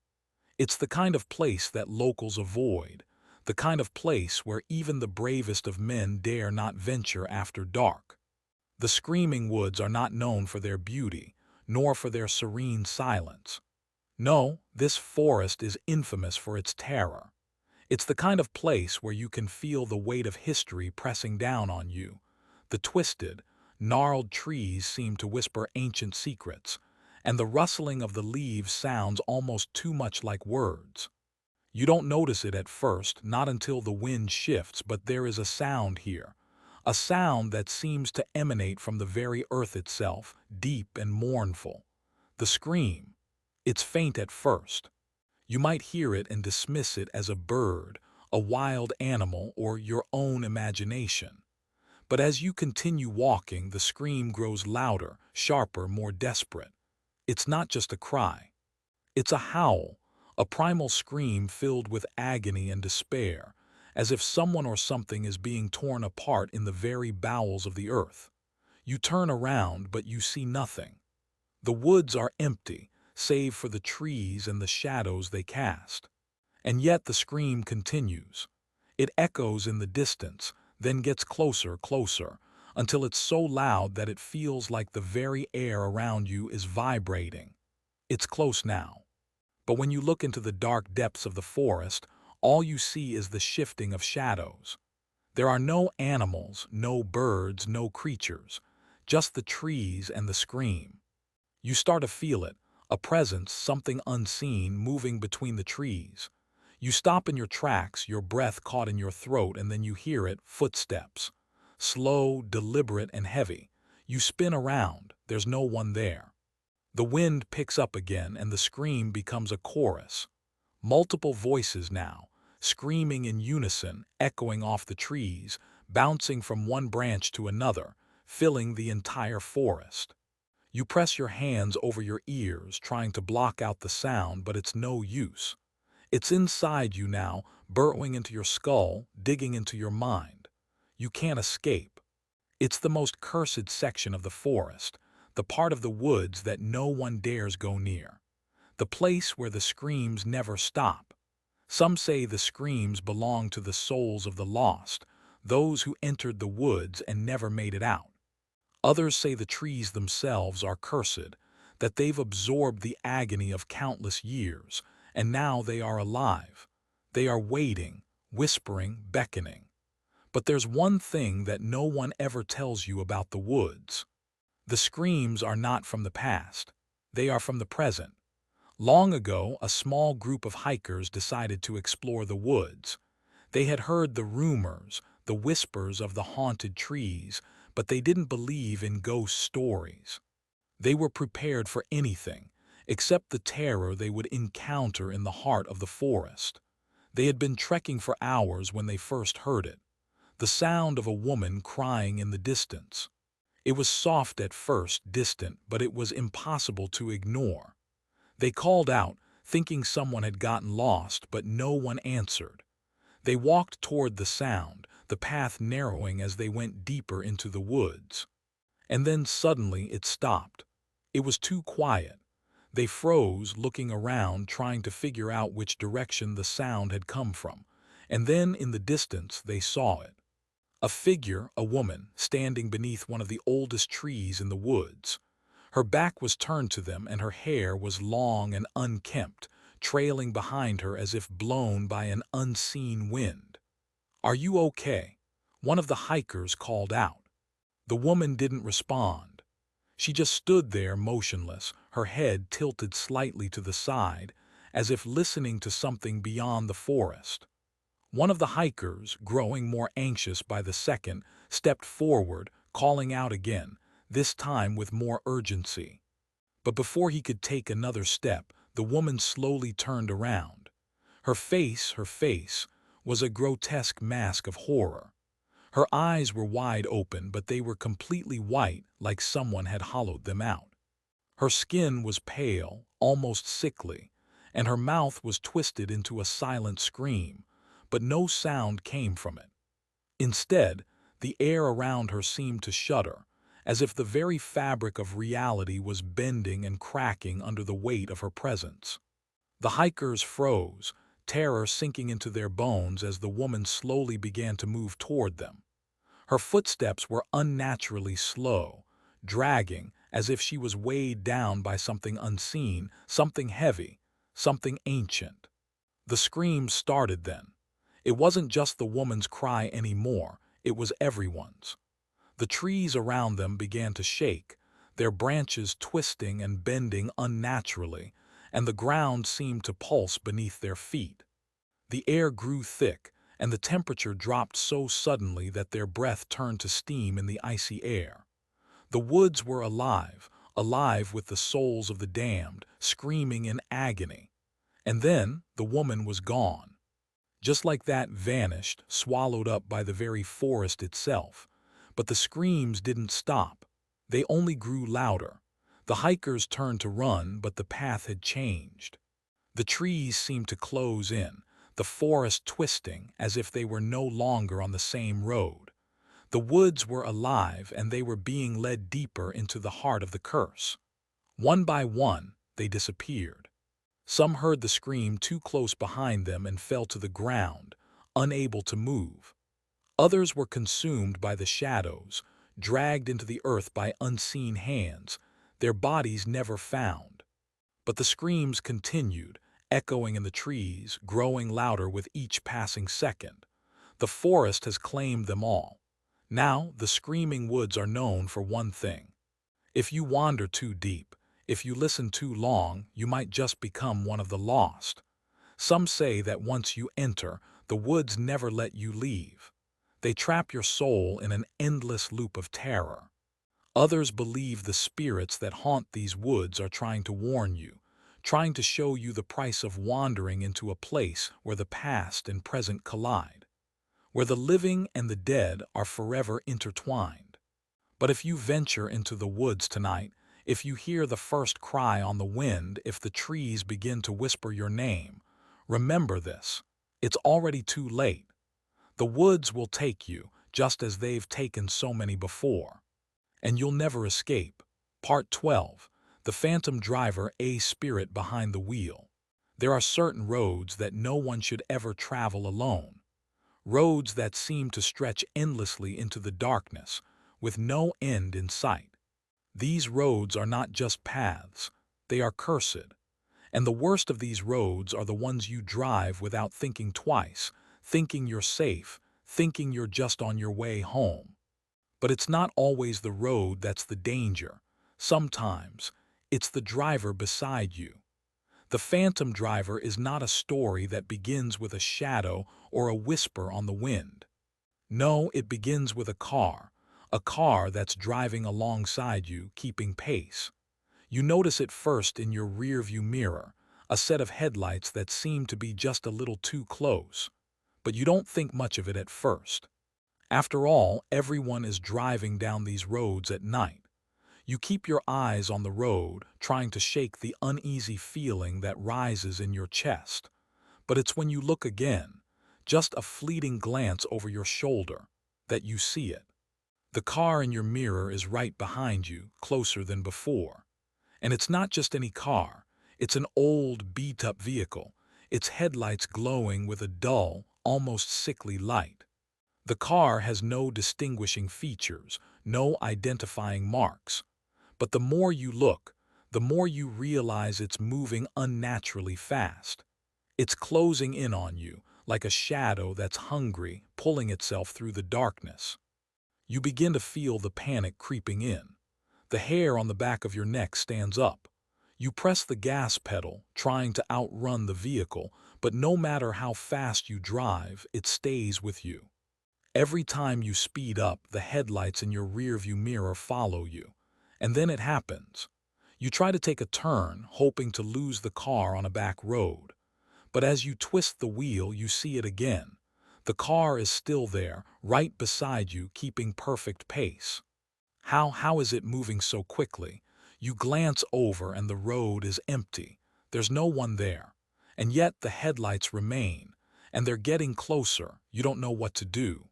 It's the kind of place that locals avoid, the kind of place where even the bravest of men dare not venture after dark. The Screaming Woods are not known for their beauty, nor for their serene silence. No, this forest is infamous for its terror. It's the kind of place where you can feel the weight of history pressing down on you. The twisted, gnarled trees seem to whisper ancient secrets, and the rustling of the leaves sounds almost too much like words. You don't notice it at first, not until the wind shifts, but there is a sound here, a sound that seems to emanate from the very earth itself, deep and mournful. The scream. It's faint at first. You might hear it and dismiss it as a bird, a wild animal, or your own imagination. But as you continue walking, the scream grows louder, sharper, more desperate. It's not just a cry. It's a howl, a primal scream filled with agony and despair, as if someone or something is being torn apart in the very bowels of the earth. You turn around, but you see nothing. The woods are empty, save for the trees and the shadows they cast. And yet the scream continues. It echoes in the distance, then gets closer, closer, until it's so loud that it feels like the very air around you is vibrating. It's close now. But when you look into the dark depths of the forest, all you see is the shifting of shadows. There are no animals, no birds, no creatures, just the trees and the scream. You start to feel it, a presence, something unseen, moving between the trees. You stop in your tracks, your breath caught in your throat, and then you hear it, footsteps. Slow, deliberate, and heavy. You spin around, there's no one there. The wind picks up again, and the scream becomes a chorus. Multiple voices now, screaming in unison, echoing off the trees, bouncing from one branch to another, filling the entire forest. You press your hands over your ears, trying to block out the sound, but it's no use. It's inside you now, burrowing into your skull, digging into your mind. You can't escape. It's the most cursed section of the forest, the part of the woods that no one dares go near, the place where the screams never stop. Some say the screams belong to the souls of the lost, those who entered the woods and never made it out. Others say the trees themselves are cursed, that they've absorbed the agony of countless years, and now they are alive. They are waiting, whispering, beckoning. But there's one thing that no one ever tells you about the woods. The screams are not from the past. They are from the present. Long ago, a small group of hikers decided to explore the woods. They had heard the rumors, the whispers of the haunted trees, but they didn't believe in ghost stories. They were prepared for anything, except the terror they would encounter in the heart of the forest. They had been trekking for hours when they first heard it, the sound of a woman crying in the distance. It was soft at first, distant, but it was impossible to ignore. They called out, thinking someone had gotten lost, but no one answered. They walked toward the sound, the path narrowing as they went deeper into the woods. And then suddenly it stopped. It was too quiet. They froze, looking around, trying to figure out which direction the sound had come from. And then in the distance they saw it. A figure, a woman, standing beneath one of the oldest trees in the woods. Her back was turned to them and her hair was long and unkempt, trailing behind her as if blown by an unseen wind. "Are you okay?" one of the hikers called out. The woman didn't respond. She just stood there motionless, her head tilted slightly to the side, as if listening to something beyond the forest. One of the hikers, growing more anxious by the second, stepped forward, calling out again, this time with more urgency. But before he could take another step, the woman slowly turned around. Her face, was a grotesque mask of horror. Her eyes were wide open, but they were completely white, like someone had hollowed them out. Her skin was pale, almost sickly, and her mouth was twisted into a silent scream, but no sound came from it. Instead, the air around her seemed to shudder, as if the very fabric of reality was bending and cracking under the weight of her presence. The hikers froze, terror sinking into their bones as the woman slowly began to move toward them. Her footsteps were unnaturally slow, dragging as if she was weighed down by something unseen, something heavy, something ancient. The screams started then. It wasn't just the woman's cry anymore, it was everyone's. The trees around them began to shake, their branches twisting and bending unnaturally, and the ground seemed to pulse beneath their feet. The air grew thick, and the temperature dropped so suddenly that their breath turned to steam in the icy air. The woods were alive, alive with the souls of the damned, screaming in agony. And then the woman was gone. Just like that, vanished, swallowed up by the very forest itself. But the screams didn't stop. They only grew louder. The hikers turned to run, but the path had changed. The trees seemed to close in, the forest twisting as if they were no longer on the same road. The woods were alive, and they were being led deeper into the heart of the curse. One by one, they disappeared. Some heard the scream too close behind them and fell to the ground, unable to move. Others were consumed by the shadows, dragged into the earth by unseen hands, their bodies never found. But the screams continued, echoing in the trees, growing louder with each passing second. The forest has claimed them all. Now the screaming woods are known for one thing. If you wander too deep, if you listen too long, you might just become one of the lost. Some say that once you enter, the woods never let you leave. They trap your soul in an endless loop of terror. Others believe the spirits that haunt these woods are trying to warn you, trying to show you the price of wandering into a place where the past and present collide, where the living and the dead are forever intertwined. But if you venture into the woods tonight, if you hear the first cry on the wind, if the trees begin to whisper your name, remember this: It's already too late. The woods will take you, just as they've taken so many before. And you'll never escape. Part 12. The Phantom Driver, a Spirit Behind the Wheel. There are certain roads that no one should ever travel alone. Roads that seem to stretch endlessly into the darkness, with no end in sight. These roads are not just paths, they are cursed. And the worst of these roads are the ones you drive without thinking twice, thinking you're safe, thinking you're just on your way home. But it's not always the road that's the danger. Sometimes, it's the driver beside you. The Phantom Driver is not a story that begins with a shadow or a whisper on the wind. No, it begins with a car that's driving alongside you, keeping pace. You notice it first in your rearview mirror, a set of headlights that seem to be just a little too close. But you don't think much of it at first. After all, everyone is driving down these roads at night. You keep your eyes on the road, trying to shake the uneasy feeling that rises in your chest. But it's when you look again, just a fleeting glance over your shoulder, that you see it. The car in your mirror is right behind you, closer than before. And it's not just any car. It's an old, beat-up vehicle, its headlights glowing with a dull, almost sickly light. The car has no distinguishing features, no identifying marks. But the more you look, the more you realize it's moving unnaturally fast. It's closing in on you, like a shadow that's hungry, pulling itself through the darkness. You begin to feel the panic creeping in. The hair on the back of your neck stands up. You press the gas pedal, trying to outrun the vehicle, but no matter how fast you drive, it stays with you. Every time you speed up, the headlights in your rearview mirror follow you. And then it happens. You try to take a turn, hoping to lose the car on a back road. But as you twist the wheel, you see it again. The car is still there, right beside you, keeping perfect pace. How is it moving so quickly? You glance over and the road is empty. There's no one there. And yet the headlights remain. And they're getting closer. You don't know what to do.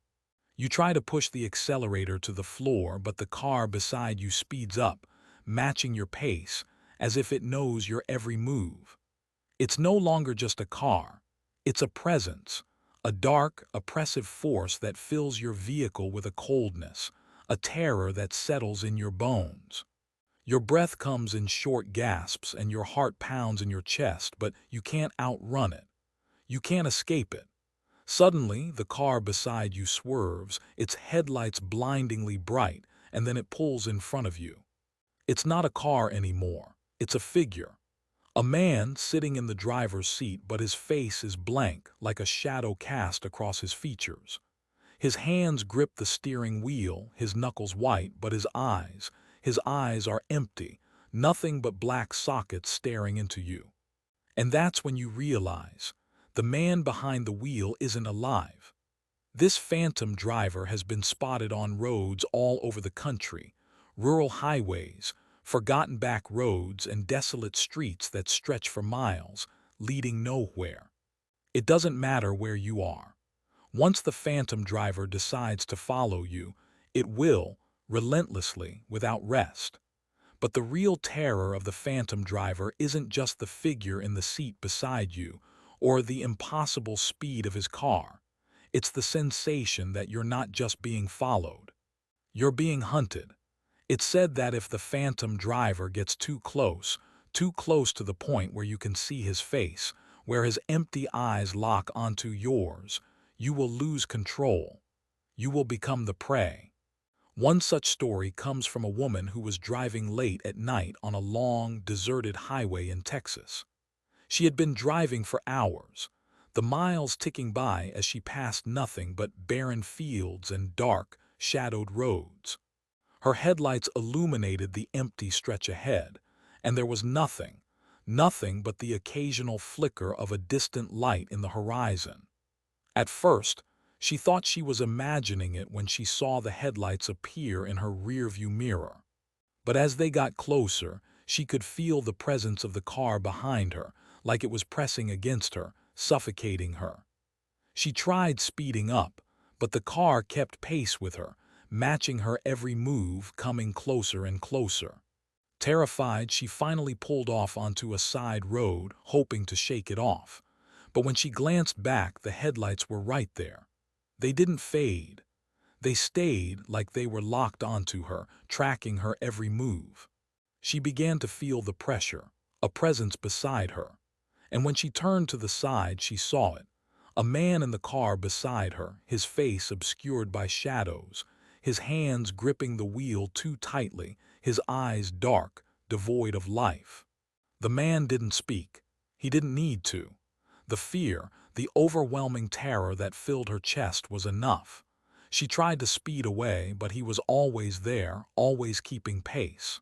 You try to push the accelerator to the floor, but the car beside you speeds up, matching your pace, as if it knows your every move. It's no longer just a car. It's a presence, a dark, oppressive force that fills your vehicle with a coldness, a terror that settles in your bones. Your breath comes in short gasps and your heart pounds in your chest, but you can't outrun it. You can't escape it. Suddenly, the car beside you swerves, its headlights blindingly bright, and then it pulls in front of you. It's not a car anymore. It's a figure. A man sitting in the driver's seat, but his face is blank, like a shadow cast across his features. His hands grip the steering wheel, his knuckles white, but his eyes are empty, nothing but black sockets staring into you. And that's when you realize, the man behind the wheel isn't alive. This phantom driver has been spotted on roads all over the country, rural highways, forgotten back roads, and desolate streets that stretch for miles, leading nowhere. It doesn't matter where you are. Once the phantom driver decides to follow you, it will, relentlessly, without rest. But the real terror of the phantom driver isn't just the figure in the seat beside you, or the impossible speed of his car. It's the sensation that you're not just being followed. You're being hunted. It's said that if the phantom driver gets too close to the point where you can see his face, where his empty eyes lock onto yours, you will lose control. You will become the prey. One such story comes from a woman who was driving late at night on a long, deserted highway in Texas. She had been driving for hours, the miles ticking by as she passed nothing but barren fields and dark, shadowed roads. Her headlights illuminated the empty stretch ahead, and there was nothing but the occasional flicker of a distant light in the horizon. At first, she thought she was imagining it when she saw the headlights appear in her rearview mirror. But as they got closer, she could feel the presence of the car behind her, like it was pressing against her, suffocating her. She tried speeding up, but the car kept pace with her, matching her every move, coming closer and closer. Terrified, she finally pulled off onto a side road, hoping to shake it off. But when she glanced back, the headlights were right there. They didn't fade. They stayed like they were locked onto her, tracking her every move. She began to feel the pressure, a presence beside her. And when she turned to the side, she saw it. A man in the car beside her, his face obscured by shadows, his hands gripping the wheel too tightly, his eyes dark, devoid of life. The man didn't speak. He didn't need to. The fear, the overwhelming terror that filled her chest was enough. She tried to speed away, but he was always there, always keeping pace.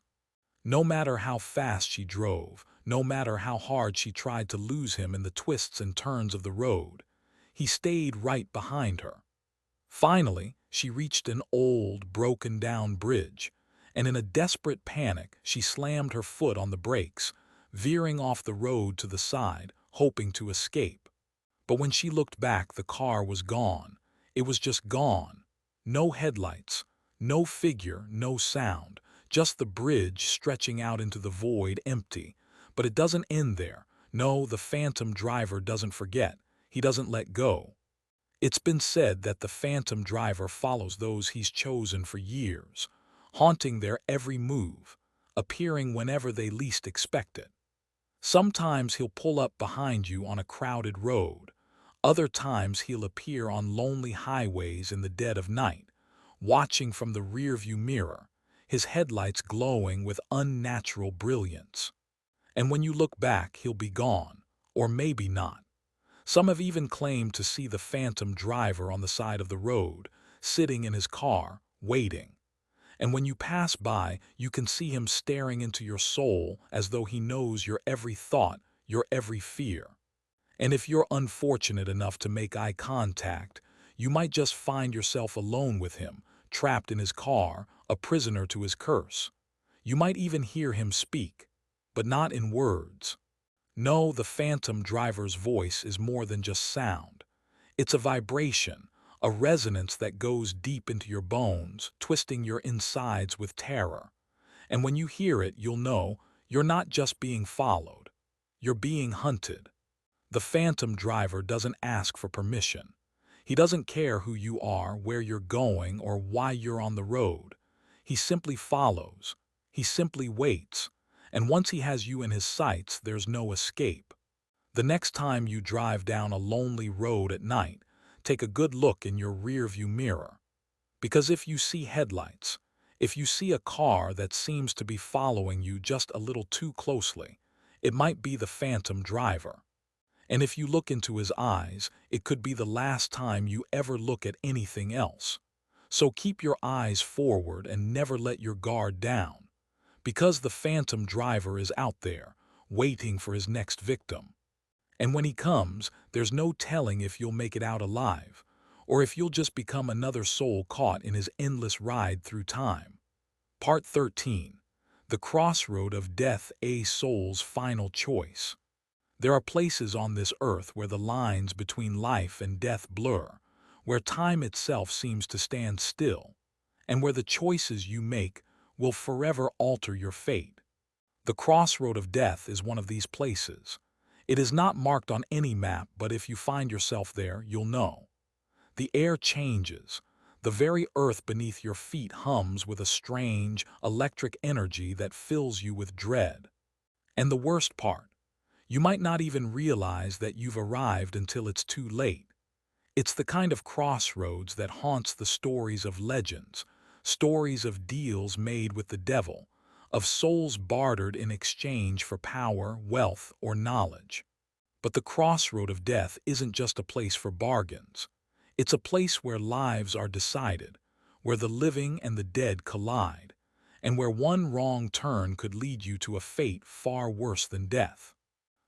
No matter how fast she drove, no matter how hard she tried to lose him in the twists and turns of the road, he stayed right behind her. Finally, she reached an old, broken-down bridge, and in a desperate panic, she slammed her foot on the brakes, veering off the road to the side, hoping to escape. But when she looked back, the car was gone. It was just gone. No headlights, no figure, no sound, just the bridge stretching out into the void, empty. But it doesn't end there. No, the phantom driver doesn't forget. He doesn't let go. It's been said that the phantom driver follows those he's chosen for years, haunting their every move, appearing whenever they least expect it. Sometimes he'll pull up behind you on a crowded road. Other times he'll appear on lonely highways in the dead of night, watching from the rearview mirror, his headlights glowing with unnatural brilliance. And when you look back, he'll be gone, or maybe not. Some have even claimed to see the phantom driver on the side of the road, sitting in his car, waiting. And when you pass by, you can see him staring into your soul as though he knows your every thought, your every fear. And if you're unfortunate enough to make eye contact, you might just find yourself alone with him, trapped in his car, a prisoner to his curse. You might even hear him speak, but not in words. No, the phantom driver's voice is more than just sound. It's a vibration, a resonance that goes deep into your bones, twisting your insides with terror. And when you hear it, you'll know you're not just being followed. You're being hunted. The phantom driver doesn't ask for permission. He doesn't care who you are, where you're going, or why you're on the road. He simply follows. He simply waits. And once he has you in his sights, there's no escape. The next time you drive down a lonely road at night, take a good look in your rearview mirror. Because if you see headlights, if you see a car that seems to be following you just a little too closely, it might be the phantom driver. And if you look into his eyes, it could be the last time you ever look at anything else. So keep your eyes forward and never let your guard down. Because the phantom driver is out there, waiting for his next victim. And when he comes, there's no telling if you'll make it out alive, or if you'll just become another soul caught in his endless ride through time. Part 13. The Crossroad of Death, a Soul's Final Choice. There are places on this earth where the lines between life and death blur, where time itself seems to stand still, and where the choices you make will forever alter your fate. The Crossroad of Death is one of these places. It is not marked on any map, but if you find yourself there, you'll know. The air changes. The very earth beneath your feet hums with a strange, electric energy that fills you with dread. And the worst part, you might not even realize that you've arrived until it's too late. It's the kind of crossroads that haunts the stories of legends, stories of deals made with the devil, of souls bartered in exchange for power, wealth, or knowledge. But the Crossroad of Death isn't just a place for bargains. It's a place where lives are decided, where the living and the dead collide, and where one wrong turn could lead you to a fate far worse than death.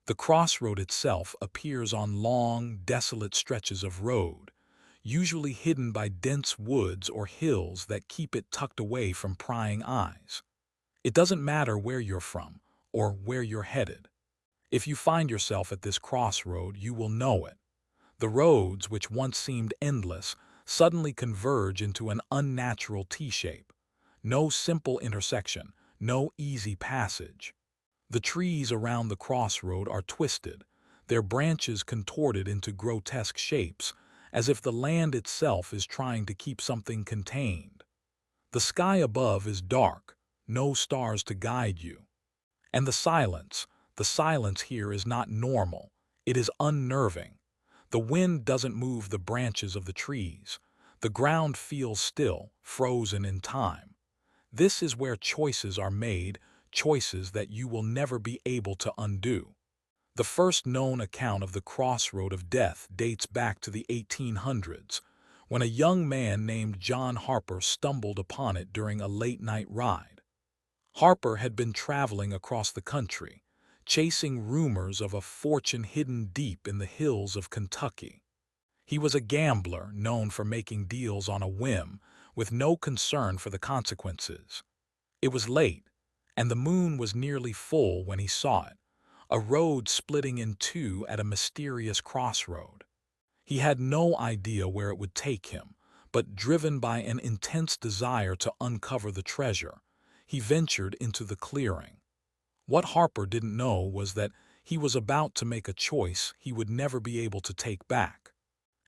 The crossroad itself appears on long, desolate stretches of road, usually hidden by dense woods or hills that keep it tucked away from prying eyes. It doesn't matter where you're from or where you're headed. If you find yourself at this crossroad, you will know it. The roads, which once seemed endless, suddenly converge into an unnatural T-shape. No simple intersection, no easy passage. The trees around the crossroad are twisted, their branches contorted into grotesque shapes, as if the land itself is trying to keep something contained. The sky above is dark, no stars to guide you. And the silence here is not normal, it is unnerving. The wind doesn't move the branches of the trees. The ground feels still, frozen in time. This is where choices are made, choices that you will never be able to undo. The first known account of the crossroad of death dates back to the 1800s, when a young man named John Harper stumbled upon it during a late-night ride. Harper had been traveling across the country, chasing rumors of a fortune hidden deep in the hills of Kentucky. He was a gambler known for making deals on a whim, with no concern for the consequences. It was late, and the moon was nearly full when he saw it, a road splitting in two at a mysterious crossroad. He had no idea where it would take him, but driven by an intense desire to uncover the treasure, he ventured into the clearing. What Harper didn't know was that he was about to make a choice he would never be able to take back.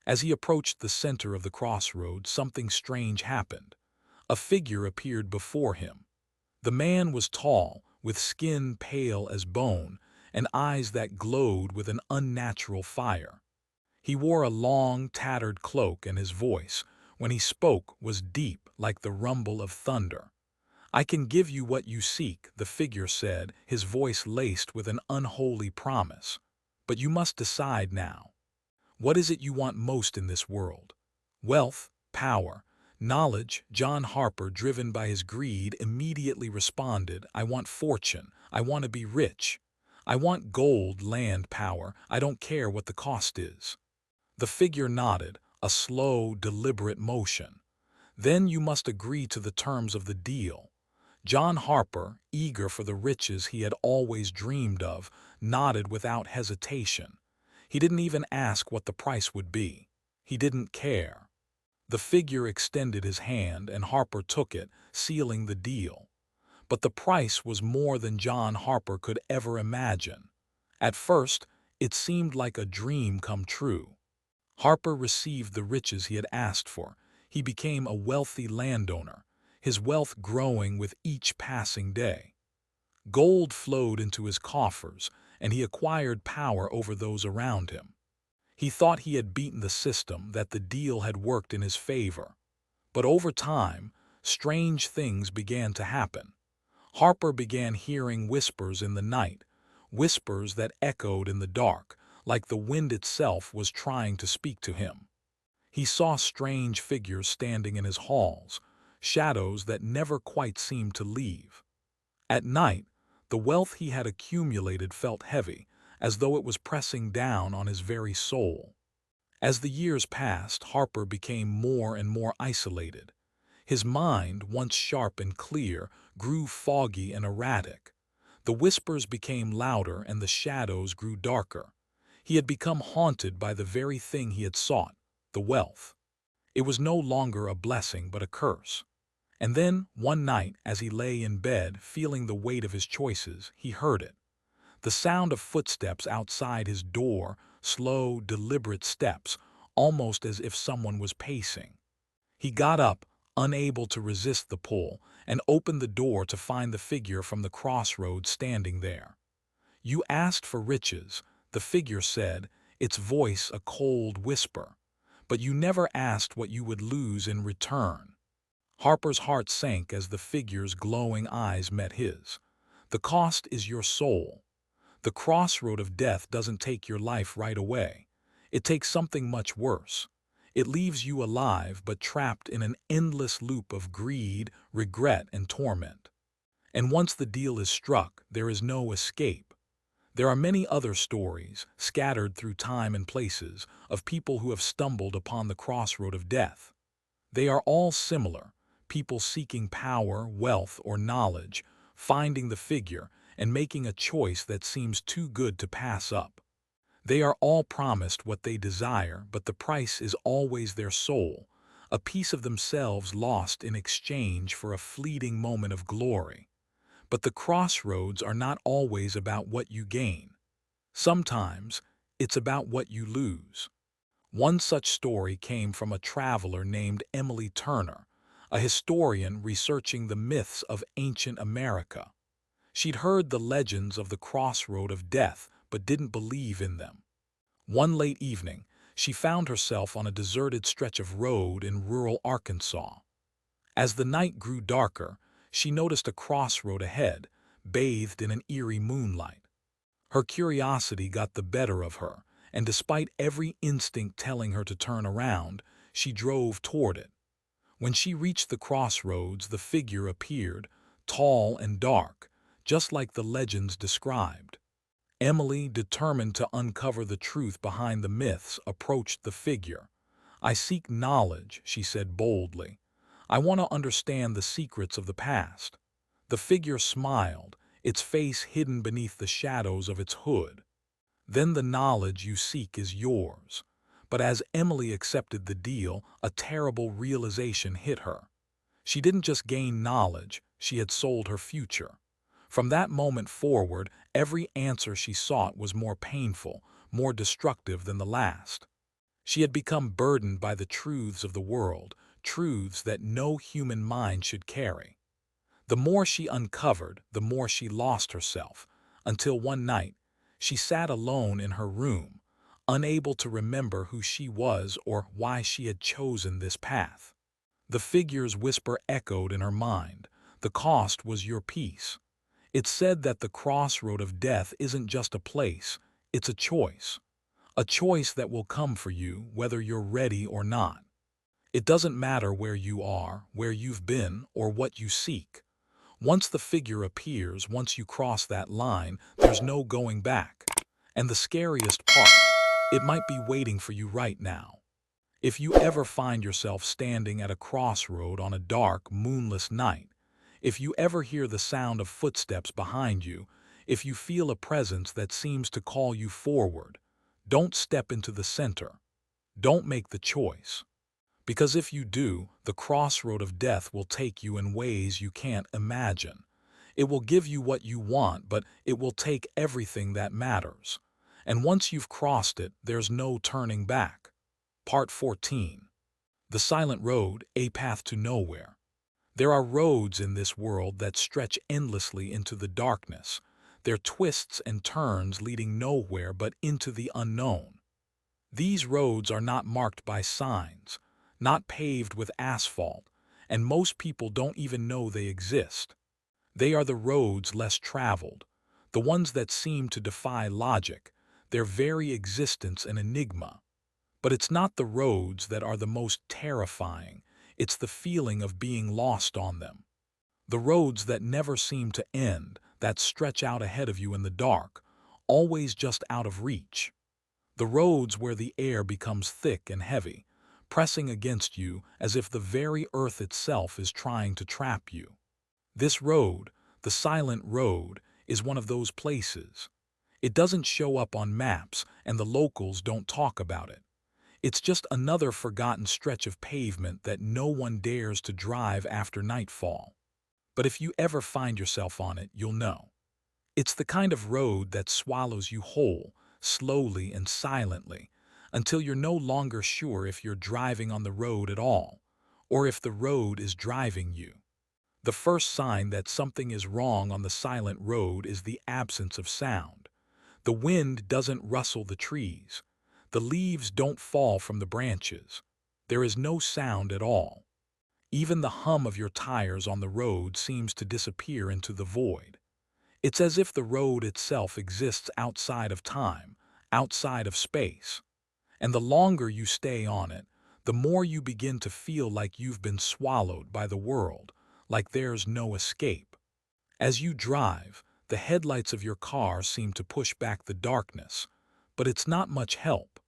As he approached the center of the crossroad, something strange happened. A figure appeared before him. The man was tall, with skin pale as bone, and eyes that glowed with an unnatural fire. He wore a long, tattered cloak, and his voice, when he spoke, was deep like the rumble of thunder. "I can give you what you seek," the figure said, his voice laced with an unholy promise. "But you must decide now. What is it you want most in this world? Wealth, power, knowledge?" John Harper, driven by his greed, immediately responded, "I want fortune. I want to be rich. I want gold, land, power. I don't care what the cost is." The figure nodded, a slow, deliberate motion. "Then you must agree to the terms of the deal." John Harper, eager for the riches he had always dreamed of, nodded without hesitation. He didn't even ask what the price would be. He didn't care. The figure extended his hand, and Harper took it, sealing the deal. But the price was more than John Harper could ever imagine. At first, it seemed like a dream come true. Harper received the riches he had asked for. He became a wealthy landowner, his wealth growing with each passing day. Gold flowed into his coffers, and he acquired power over those around him. He thought he had beaten the system, that the deal had worked in his favor. But over time, strange things began to happen. Harper began hearing whispers in the night, whispers that echoed in the dark, like the wind itself was trying to speak to him. He saw strange figures standing in his halls, shadows that never quite seemed to leave. At night, the wealth he had accumulated felt heavy, as though it was pressing down on his very soul. As the years passed, Harper became more and more isolated. His mind, once sharp and clear, grew foggy and erratic. The whispers became louder and the shadows grew darker. He had become haunted by the very thing he had sought, the wealth. It was no longer a blessing but a curse. And then, one night, as he lay in bed, feeling the weight of his choices, he heard it. The sound of footsteps outside his door, slow, deliberate steps, almost as if someone was pacing. He got up, unable to resist the pull, and opened the door to find the figure from the crossroads standing there. "You asked for riches," the figure said, its voice a cold whisper. "But you never asked what you would lose in return." Harper's heart sank as the figure's glowing eyes met his. "The cost is your soul. The crossroad of death doesn't take your life right away. It takes something much worse. It leaves you alive but trapped in an endless loop of greed, regret, and torment. And once the deal is struck, there is no escape." There are many other stories, scattered through time and places, of people who have stumbled upon the crossroad of death. They are all similar, people seeking power, wealth, or knowledge, finding the figure, and making a choice that seems too good to pass up. They are all promised what they desire, but the price is always their soul, a piece of themselves lost in exchange for a fleeting moment of glory. But the crossroads are not always about what you gain. Sometimes it's about what you lose. One such story came from a traveler named Emily Turner, a historian researching the myths of ancient America. She'd heard the legends of the crossroad of death, but didn't believe in them. One late evening, she found herself on a deserted stretch of road in rural Arkansas. As the night grew darker, she noticed a crossroad ahead, bathed in an eerie moonlight. Her curiosity got the better of her, and despite every instinct telling her to turn around, she drove toward it. When she reached the crossroads, the figure appeared, tall and dark, just like the legends described. Emily, determined to uncover the truth behind the myths, approached the figure. "I seek knowledge," she said boldly. "I want to understand the secrets of the past." The figure smiled, its face hidden beneath the shadows of its hood. "Then the knowledge you seek is yours." But as Emily accepted the deal, a terrible realization hit her. She didn't just gain knowledge, she had sold her future. From that moment forward, every answer she sought was more painful, more destructive than the last. She had become burdened by the truths of the world, truths that no human mind should carry. The more she uncovered, the more she lost herself, until one night, she sat alone in her room, unable to remember who she was or why she had chosen this path. The figure's whisper echoed in her mind. "The cost was your peace." It said that the crossroad of death isn't just a place, it's a choice. A choice that will come for you whether you're ready or not. It doesn't matter where you are, where you've been, or what you seek. Once the figure appears, once you cross that line, there's no going back. And the scariest part, it might be waiting for you right now. If you ever find yourself standing at a crossroad on a dark, moonless night, if you ever hear the sound of footsteps behind you, if you feel a presence that seems to call you forward, don't step into the center. Don't make the choice. Because if you do, the crossroad of death will take you in ways you can't imagine. It will give you what you want, but it will take everything that matters. And once you've crossed it, there's no turning back. Part 14. The Silent Road, a Path to Nowhere. There are roads in this world that stretch endlessly into the darkness, their twists and turns leading nowhere but into the unknown. These roads are not marked by signs, not paved with asphalt, and most people don't even know they exist. They are the roads less traveled, the ones that seem to defy logic, their very existence an enigma. But it's not the roads that are the most terrifying, it's the feeling of being lost on them. The roads that never seem to end, that stretch out ahead of you in the dark, always just out of reach. The roads where the air becomes thick and heavy, pressing against you as if the very earth itself is trying to trap you. This road, the silent road, is one of those places. It doesn't show up on maps, and the locals don't talk about it. It's just another forgotten stretch of pavement that no one dares to drive after nightfall. But if you ever find yourself on it, you'll know. It's the kind of road that swallows you whole, slowly and silently, until you're no longer sure if you're driving on the road at all, or if the road is driving you. The first sign that something is wrong on the silent road is the absence of sound. The wind doesn't rustle the trees. The leaves don't fall from the branches. There is no sound at all. Even the hum of your tires on the road seems to disappear into the void. It's as if the road itself exists outside of time, outside of space. And the longer you stay on it, the more you begin to feel like you've been swallowed by the world, like there's no escape. As you drive, the headlights of your car seem to push back the darkness, but it's not much help.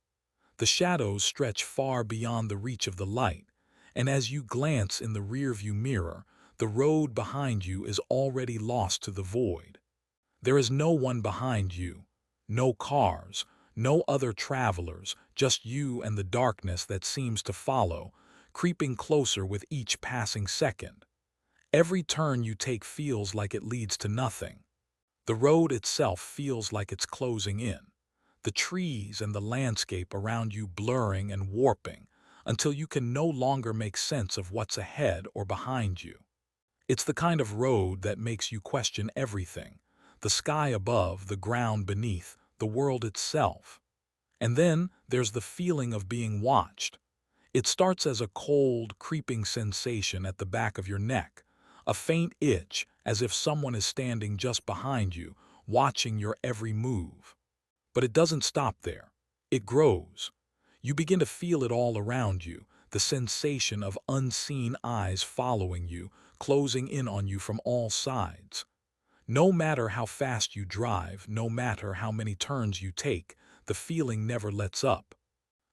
The shadows stretch far beyond the reach of the light, and as you glance in the rearview mirror, the road behind you is already lost to the void. There is no one behind you, no cars, No other travelers, just you and the darkness that seems to follow, creeping closer with each passing second. Every turn you take feels like it leads to nothing. The road itself feels like it's closing in, the trees and the landscape around you blurring and warping until you can no longer make sense of what's ahead or behind you. It's the kind of road that makes you question everything: the sky above, the ground beneath, the world itself. And then there's the feeling of being watched. It starts as a cold, creeping sensation at the back of your neck, a faint itch as if someone is standing just behind you, watching your every move. But it doesn't stop there. It grows. You begin to feel it all around you, the sensation of unseen eyes following you, closing in on you from all sides. No matter how fast you drive, no matter how many turns you take, the feeling never lets up.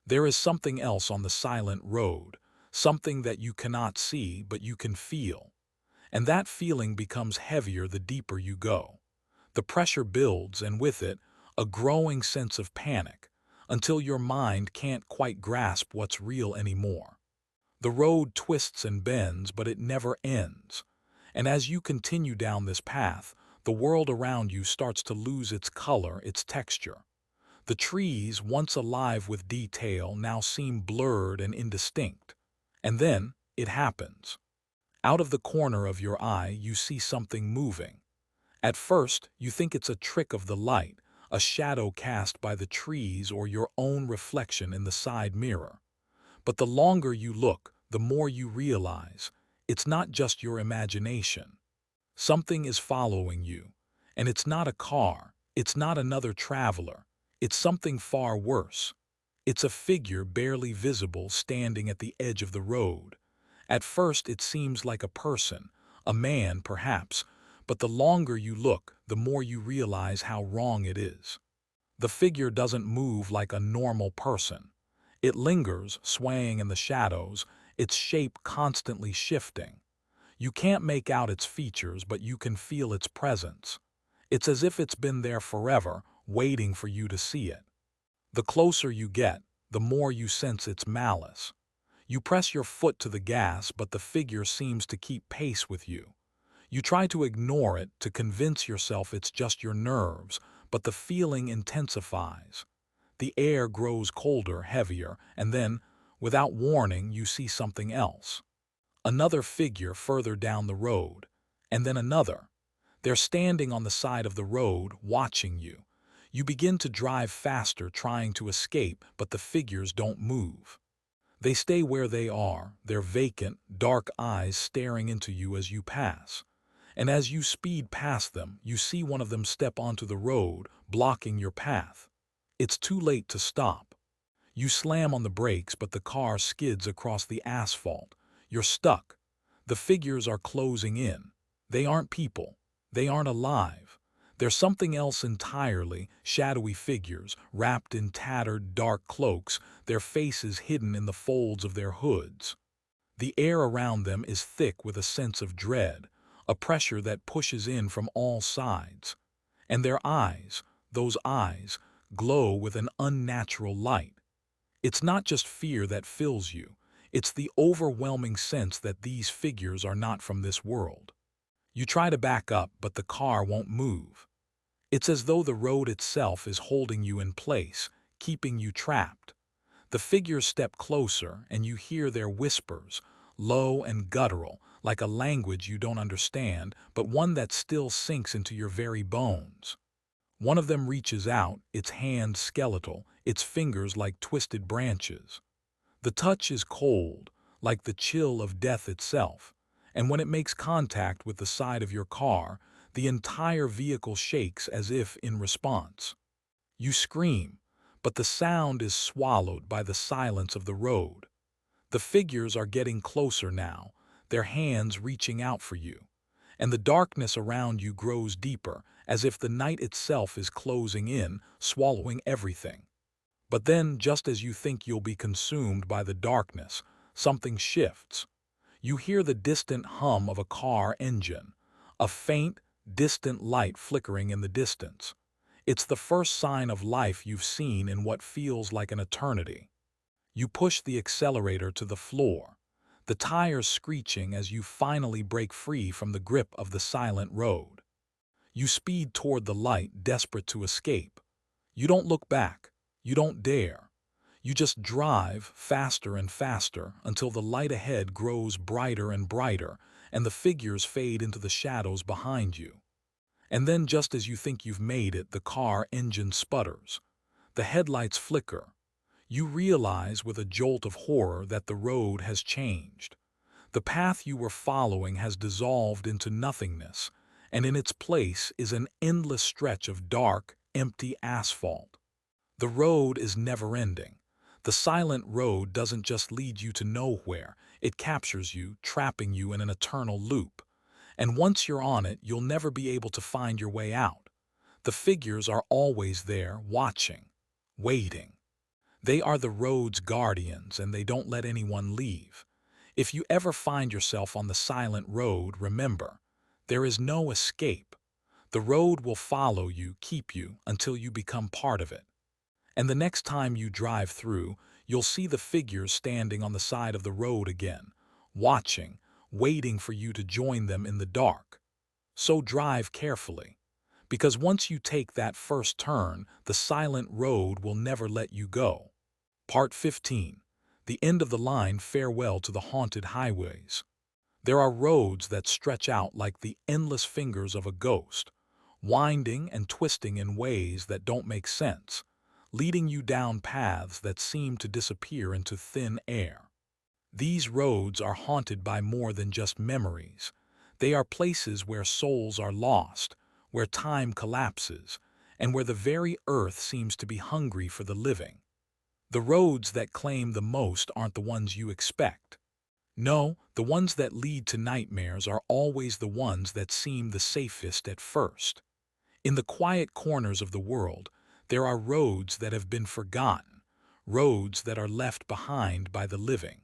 There is something else on the silent road, something that you cannot see but you can feel. And that feeling becomes heavier the deeper you go. The pressure builds, and with it, a growing sense of panic, until your mind can't quite grasp what's real anymore. The road twists and bends, but it never ends. And as you continue down this path, the world around you starts to lose its color, its texture. The trees, once alive with detail, now seem blurred and indistinct. And then it happens. Out of the corner of your eye, you see something moving. At first, you think it's a trick of the light, a shadow cast by the trees or your own reflection in the side mirror. But the longer you look, the more you realize it's not just your imagination. Something is following you, and it's not a car, it's not another traveler, it's something far worse. It's a figure barely visible standing at the edge of the road. At first it seems like a person, a man perhaps, but the longer you look, the more you realize how wrong it is. The figure doesn't move like a normal person. It lingers, swaying in the shadows, its shape constantly shifting. You can't make out its features, but you can feel its presence. It's as if it's been there forever, waiting for you to see it. The closer you get, the more you sense its malice. You press your foot to the gas, but the figure seems to keep pace with you. You try to ignore it, to convince yourself it's just your nerves, but the feeling intensifies. The air grows colder, heavier, and then, without warning, you see something else. Another figure further down the road, and then another. They're standing on the side of the road, watching you. You begin to drive faster, trying to escape, but the figures don't move. They stay where they are, their vacant, dark eyes staring into you as you pass. And as you speed past them, you see one of them step onto the road, blocking your path. It's too late to stop. You slam on the brakes, but the car skids across the asphalt. You're stuck. The figures are closing in. They aren't people. They aren't alive. They're something else entirely, shadowy figures, wrapped in tattered, dark cloaks, their faces hidden in the folds of their hoods. The air around them is thick with a sense of dread, a pressure that pushes in from all sides. And their eyes, those eyes, glow with an unnatural light. It's not just fear that fills you, it's the overwhelming sense that these figures are not from this world. You try to back up, but the car won't move. It's as though the road itself is holding you in place, keeping you trapped. The figures step closer, and you hear their whispers, low and guttural, like a language you don't understand, but one that still sinks into your very bones. One of them reaches out, its hand skeletal, its fingers like twisted branches. The touch is cold, like the chill of death itself, and when it makes contact with the side of your car, the entire vehicle shakes as if in response. You scream, but the sound is swallowed by the silence of the road. The figures are getting closer now, their hands reaching out for you, and the darkness around you grows deeper, as if the night itself is closing in, swallowing everything. But then, just as you think you'll be consumed by the darkness, something shifts. You hear the distant hum of a car engine, a faint, distant light flickering in the distance. It's the first sign of life you've seen in what feels like an eternity. You push the accelerator to the floor, the tires screeching as you finally break free from the grip of the silent road. You speed toward the light, desperate to escape. You don't look back. You don't dare. You just drive faster and faster until the light ahead grows brighter and brighter and the figures fade into the shadows behind you. And then just as you think you've made it, the car engine sputters. The headlights flicker. You realize with a jolt of horror that the road has changed. The path you were following has dissolved into nothingness, and in its place is an endless stretch of dark, empty asphalt. The road is never-ending. The silent road doesn't just lead you to nowhere, it captures you, trapping you in an eternal loop. And once you're on it, you'll never be able to find your way out. The figures are always there, watching, waiting. They are the road's guardians, and they don't let anyone leave. If you ever find yourself on the silent road, remember, there is no escape. The road will follow you, keep you, until you become part of it. And the next time you drive through, you'll see the figures standing on the side of the road again, watching, waiting for you to join them in the dark. So drive carefully, because once you take that first turn, the silent road will never let you go. Part 15. The end of the line. Farewell to the haunted highways. There are roads that stretch out like the endless fingers of a ghost, winding and twisting in ways that don't make sense, leading you down paths that seem to disappear into thin air. These roads are haunted by more than just memories. They are places where souls are lost, where time collapses, and where the very earth seems to be hungry for the living. The roads that claim the most aren't the ones you expect. No, the ones that lead to nightmares are always the ones that seem the safest at first. In the quiet corners of the world, there are roads that have been forgotten, roads that are left behind by the living.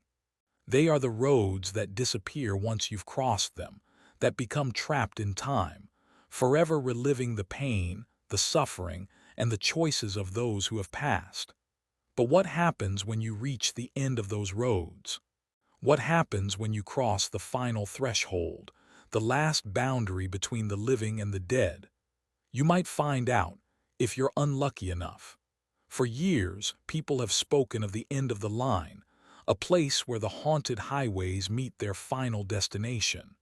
They are the roads that disappear once you've crossed them, that become trapped in time, forever reliving the pain, the suffering, and the choices of those who have passed. But what happens when you reach the end of those roads? What happens when you cross the final threshold, the last boundary between the living and the dead? You might find out, if you're unlucky enough. For years, people have spoken of the end of the line, a place where the haunted highways meet their final destination.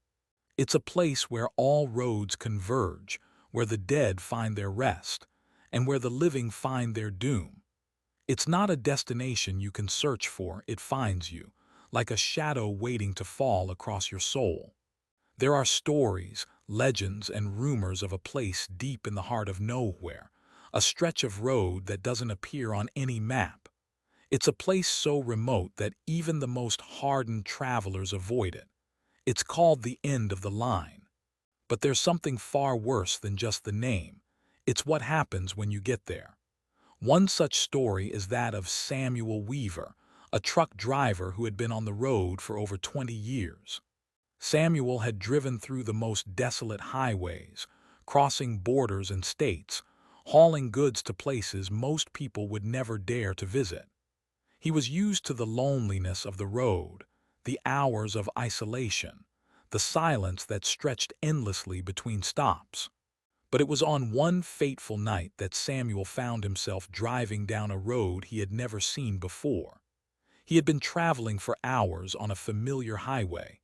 It's a place where all roads converge, where the dead find their rest, and where the living find their doom. It's not a destination you can search for, it finds you, like a shadow waiting to fall across your soul. There are stories, legends, and rumors of a place deep in the heart of nowhere, a stretch of road that doesn't appear on any map. It's a place so remote that even the most hardened travelers avoid it. It's called the end of the line. But there's something far worse than just the name. It's what happens when you get there. One such story is that of Samuel Weaver, a truck driver who had been on the road for over 20 years. Samuel had driven through the most desolate highways, crossing borders and states, hauling goods to places most people would never dare to visit. He was used to the loneliness of the road, the hours of isolation, the silence that stretched endlessly between stops. But it was on one fateful night that Samuel found himself driving down a road he had never seen before. He had been traveling for hours on a familiar highway,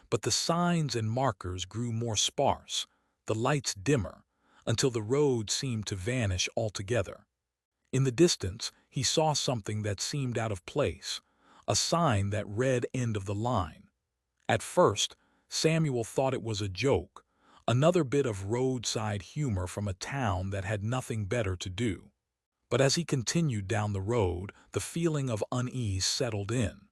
but the signs and markers grew more sparse, the lights dimmer, until the road seemed to vanish altogether. In the distance, he saw something that seemed out of place, a sign that read "End of the line." At first, Samuel thought it was a joke, another bit of roadside humor from a town that had nothing better to do. But as he continued down the road, the feeling of unease settled in.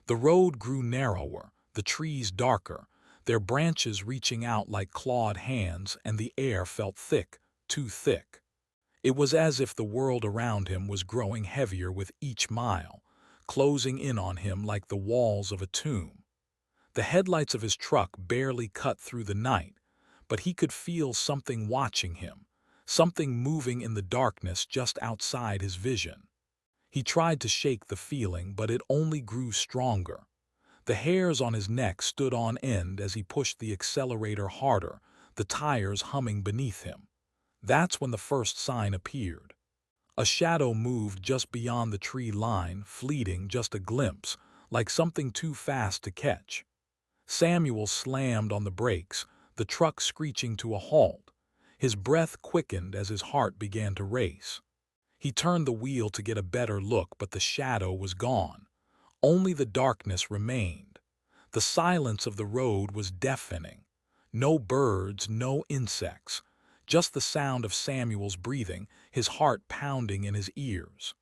The road grew narrower, the trees darker, their branches reaching out like clawed hands, and the air felt thick, too thick. It was as if the world around him was growing heavier with each mile, closing in on him like the walls of a tomb. The headlights of his truck barely cut through the night, but he could feel something watching him, something moving in the darkness just outside his vision. He tried to shake the feeling, but it only grew stronger. The hairs on his neck stood on end as he pushed the accelerator harder, the tires humming beneath him. That's when the first sign appeared. A shadow moved just beyond the tree line, fleeting, just a glimpse, like something too fast to catch. Samuel slammed on the brakes, the truck screeching to a halt. His breath quickened as his heart began to race. He turned the wheel to get a better look, but the shadow was gone. Only the darkness remained. The silence of the road was deafening. No birds, no insects. Just the sound of Samuel's breathing, his heart pounding in his ears.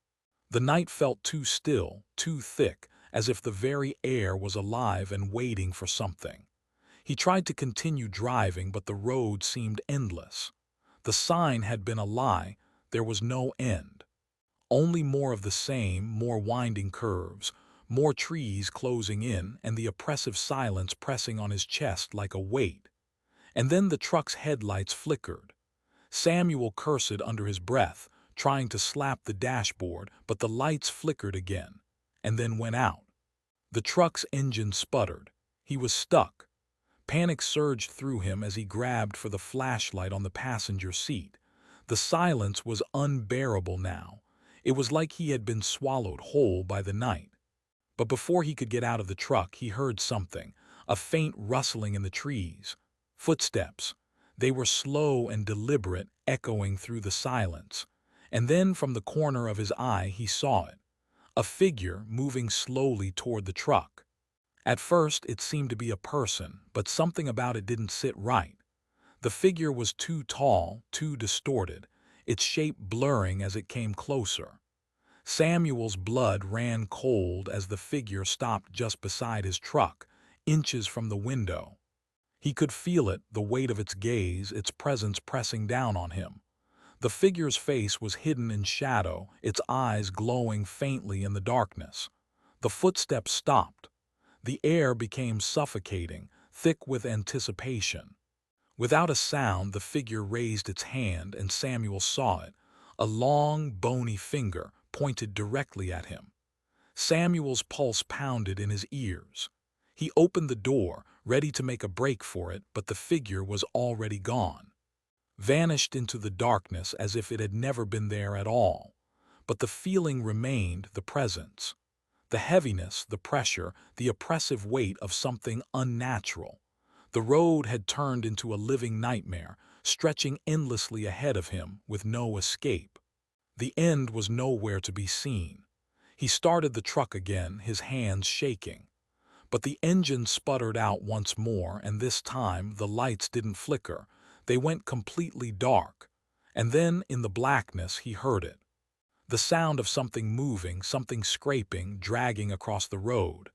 The night felt too still, too thick, as if the very air was alive and waiting for something. He tried to continue driving, but the road seemed endless. The sign had been a lie. There was no end. Only more of the same, more winding curves, more trees closing in, and the oppressive silence pressing on his chest like a weight. And then the truck's headlights flickered. Samuel cursed under his breath, trying to slap the dashboard, but the lights flickered again, and then went out. The truck's engine sputtered. He was stuck. Panic surged through him as he grabbed for the flashlight on the passenger seat. The silence was unbearable now. It was like he had been swallowed whole by the night. But before he could get out of the truck, he heard something, a faint rustling in the trees. Footsteps. They were slow and deliberate, echoing through the silence. And then from the corner of his eye he saw it. A figure moving slowly toward the truck. At first it seemed to be a person, but something about it didn't sit right. The figure was too tall, too distorted, its shape blurring as it came closer. Samuel's blood ran cold as the figure stopped just beside his truck, inches from the window. He could feel it, the weight of its gaze, its presence pressing down on him. The figure's face was hidden in shadow, its eyes glowing faintly in the darkness. The footsteps stopped. The air became suffocating, thick with anticipation. Without a sound, the figure raised its hand, and Samuel saw it, a long, bony finger pointed directly at him. Samuel's pulse pounded in his ears. He opened the door, ready to make a break for it, but the figure was already gone. Vanished into the darkness as if it had never been there at all. But the feeling remained, the presence. The heaviness, the pressure, the oppressive weight of something unnatural. The road had turned into a living nightmare, stretching endlessly ahead of him with no escape. The end was nowhere to be seen. He started the truck again, his hands shaking. But the engine sputtered out once more, and this time the lights didn't flicker. They went completely dark. And then, in the blackness, he heard it. The sound of something moving, something scraping, dragging across the road.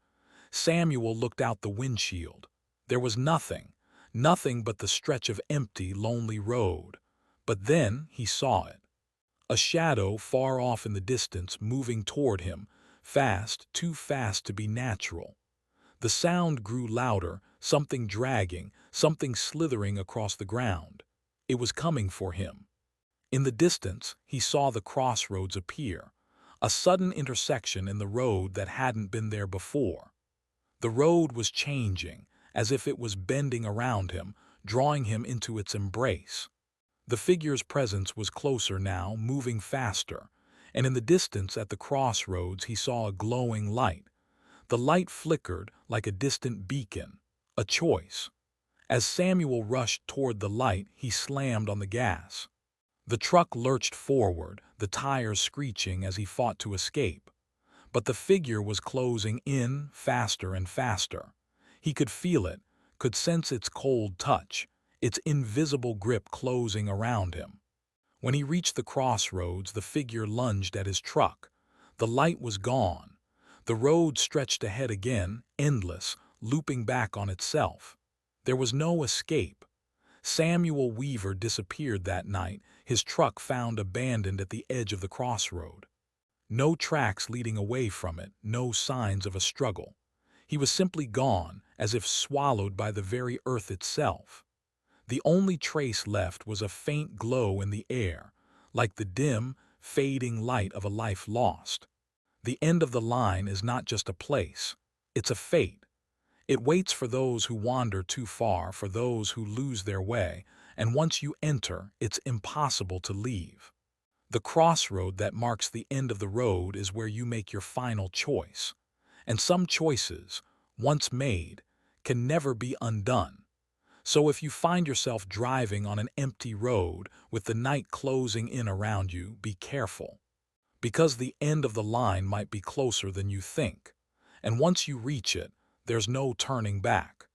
Samuel looked out the windshield. There was nothing, nothing but the stretch of empty, lonely road. But then he saw it. A shadow far off in the distance, moving toward him, fast, too fast to be natural. The sound grew louder, something dragging, something slithering across the ground. It was coming for him. In the distance, he saw the crossroads appear, a sudden intersection in the road that hadn't been there before. The road was changing, as if it was bending around him, drawing him into its embrace. The figure's presence was closer now, moving faster, and in the distance at the crossroads he saw a glowing light. The light flickered like a distant beacon, a choice. As Samuel rushed toward the light, he slammed on the gas. The truck lurched forward, the tires screeching as he fought to escape. But the figure was closing in, faster and faster. He could feel it, could sense its cold touch, its invisible grip closing around him. When he reached the crossroads, the figure lunged at his truck. The light was gone. The road stretched ahead again, endless, looping back on itself. There was no escape. Samuel Weaver disappeared that night, his truck found abandoned at the edge of the crossroad. No tracks leading away from it, no signs of a struggle. He was simply gone, as if swallowed by the very earth itself. The only trace left was a faint glow in the air, like the dim, fading light of a life lost. The end of the line is not just a place, it's a fate. It waits for those who wander too far, for those who lose their way, and once you enter, it's impossible to leave. The crossroad that marks the end of the road is where you make your final choice. And some choices, once made, can never be undone. So if you find yourself driving on an empty road with the night closing in around you, be careful. Because the end of the line might be closer than you think. And once you reach it, there's no turning back.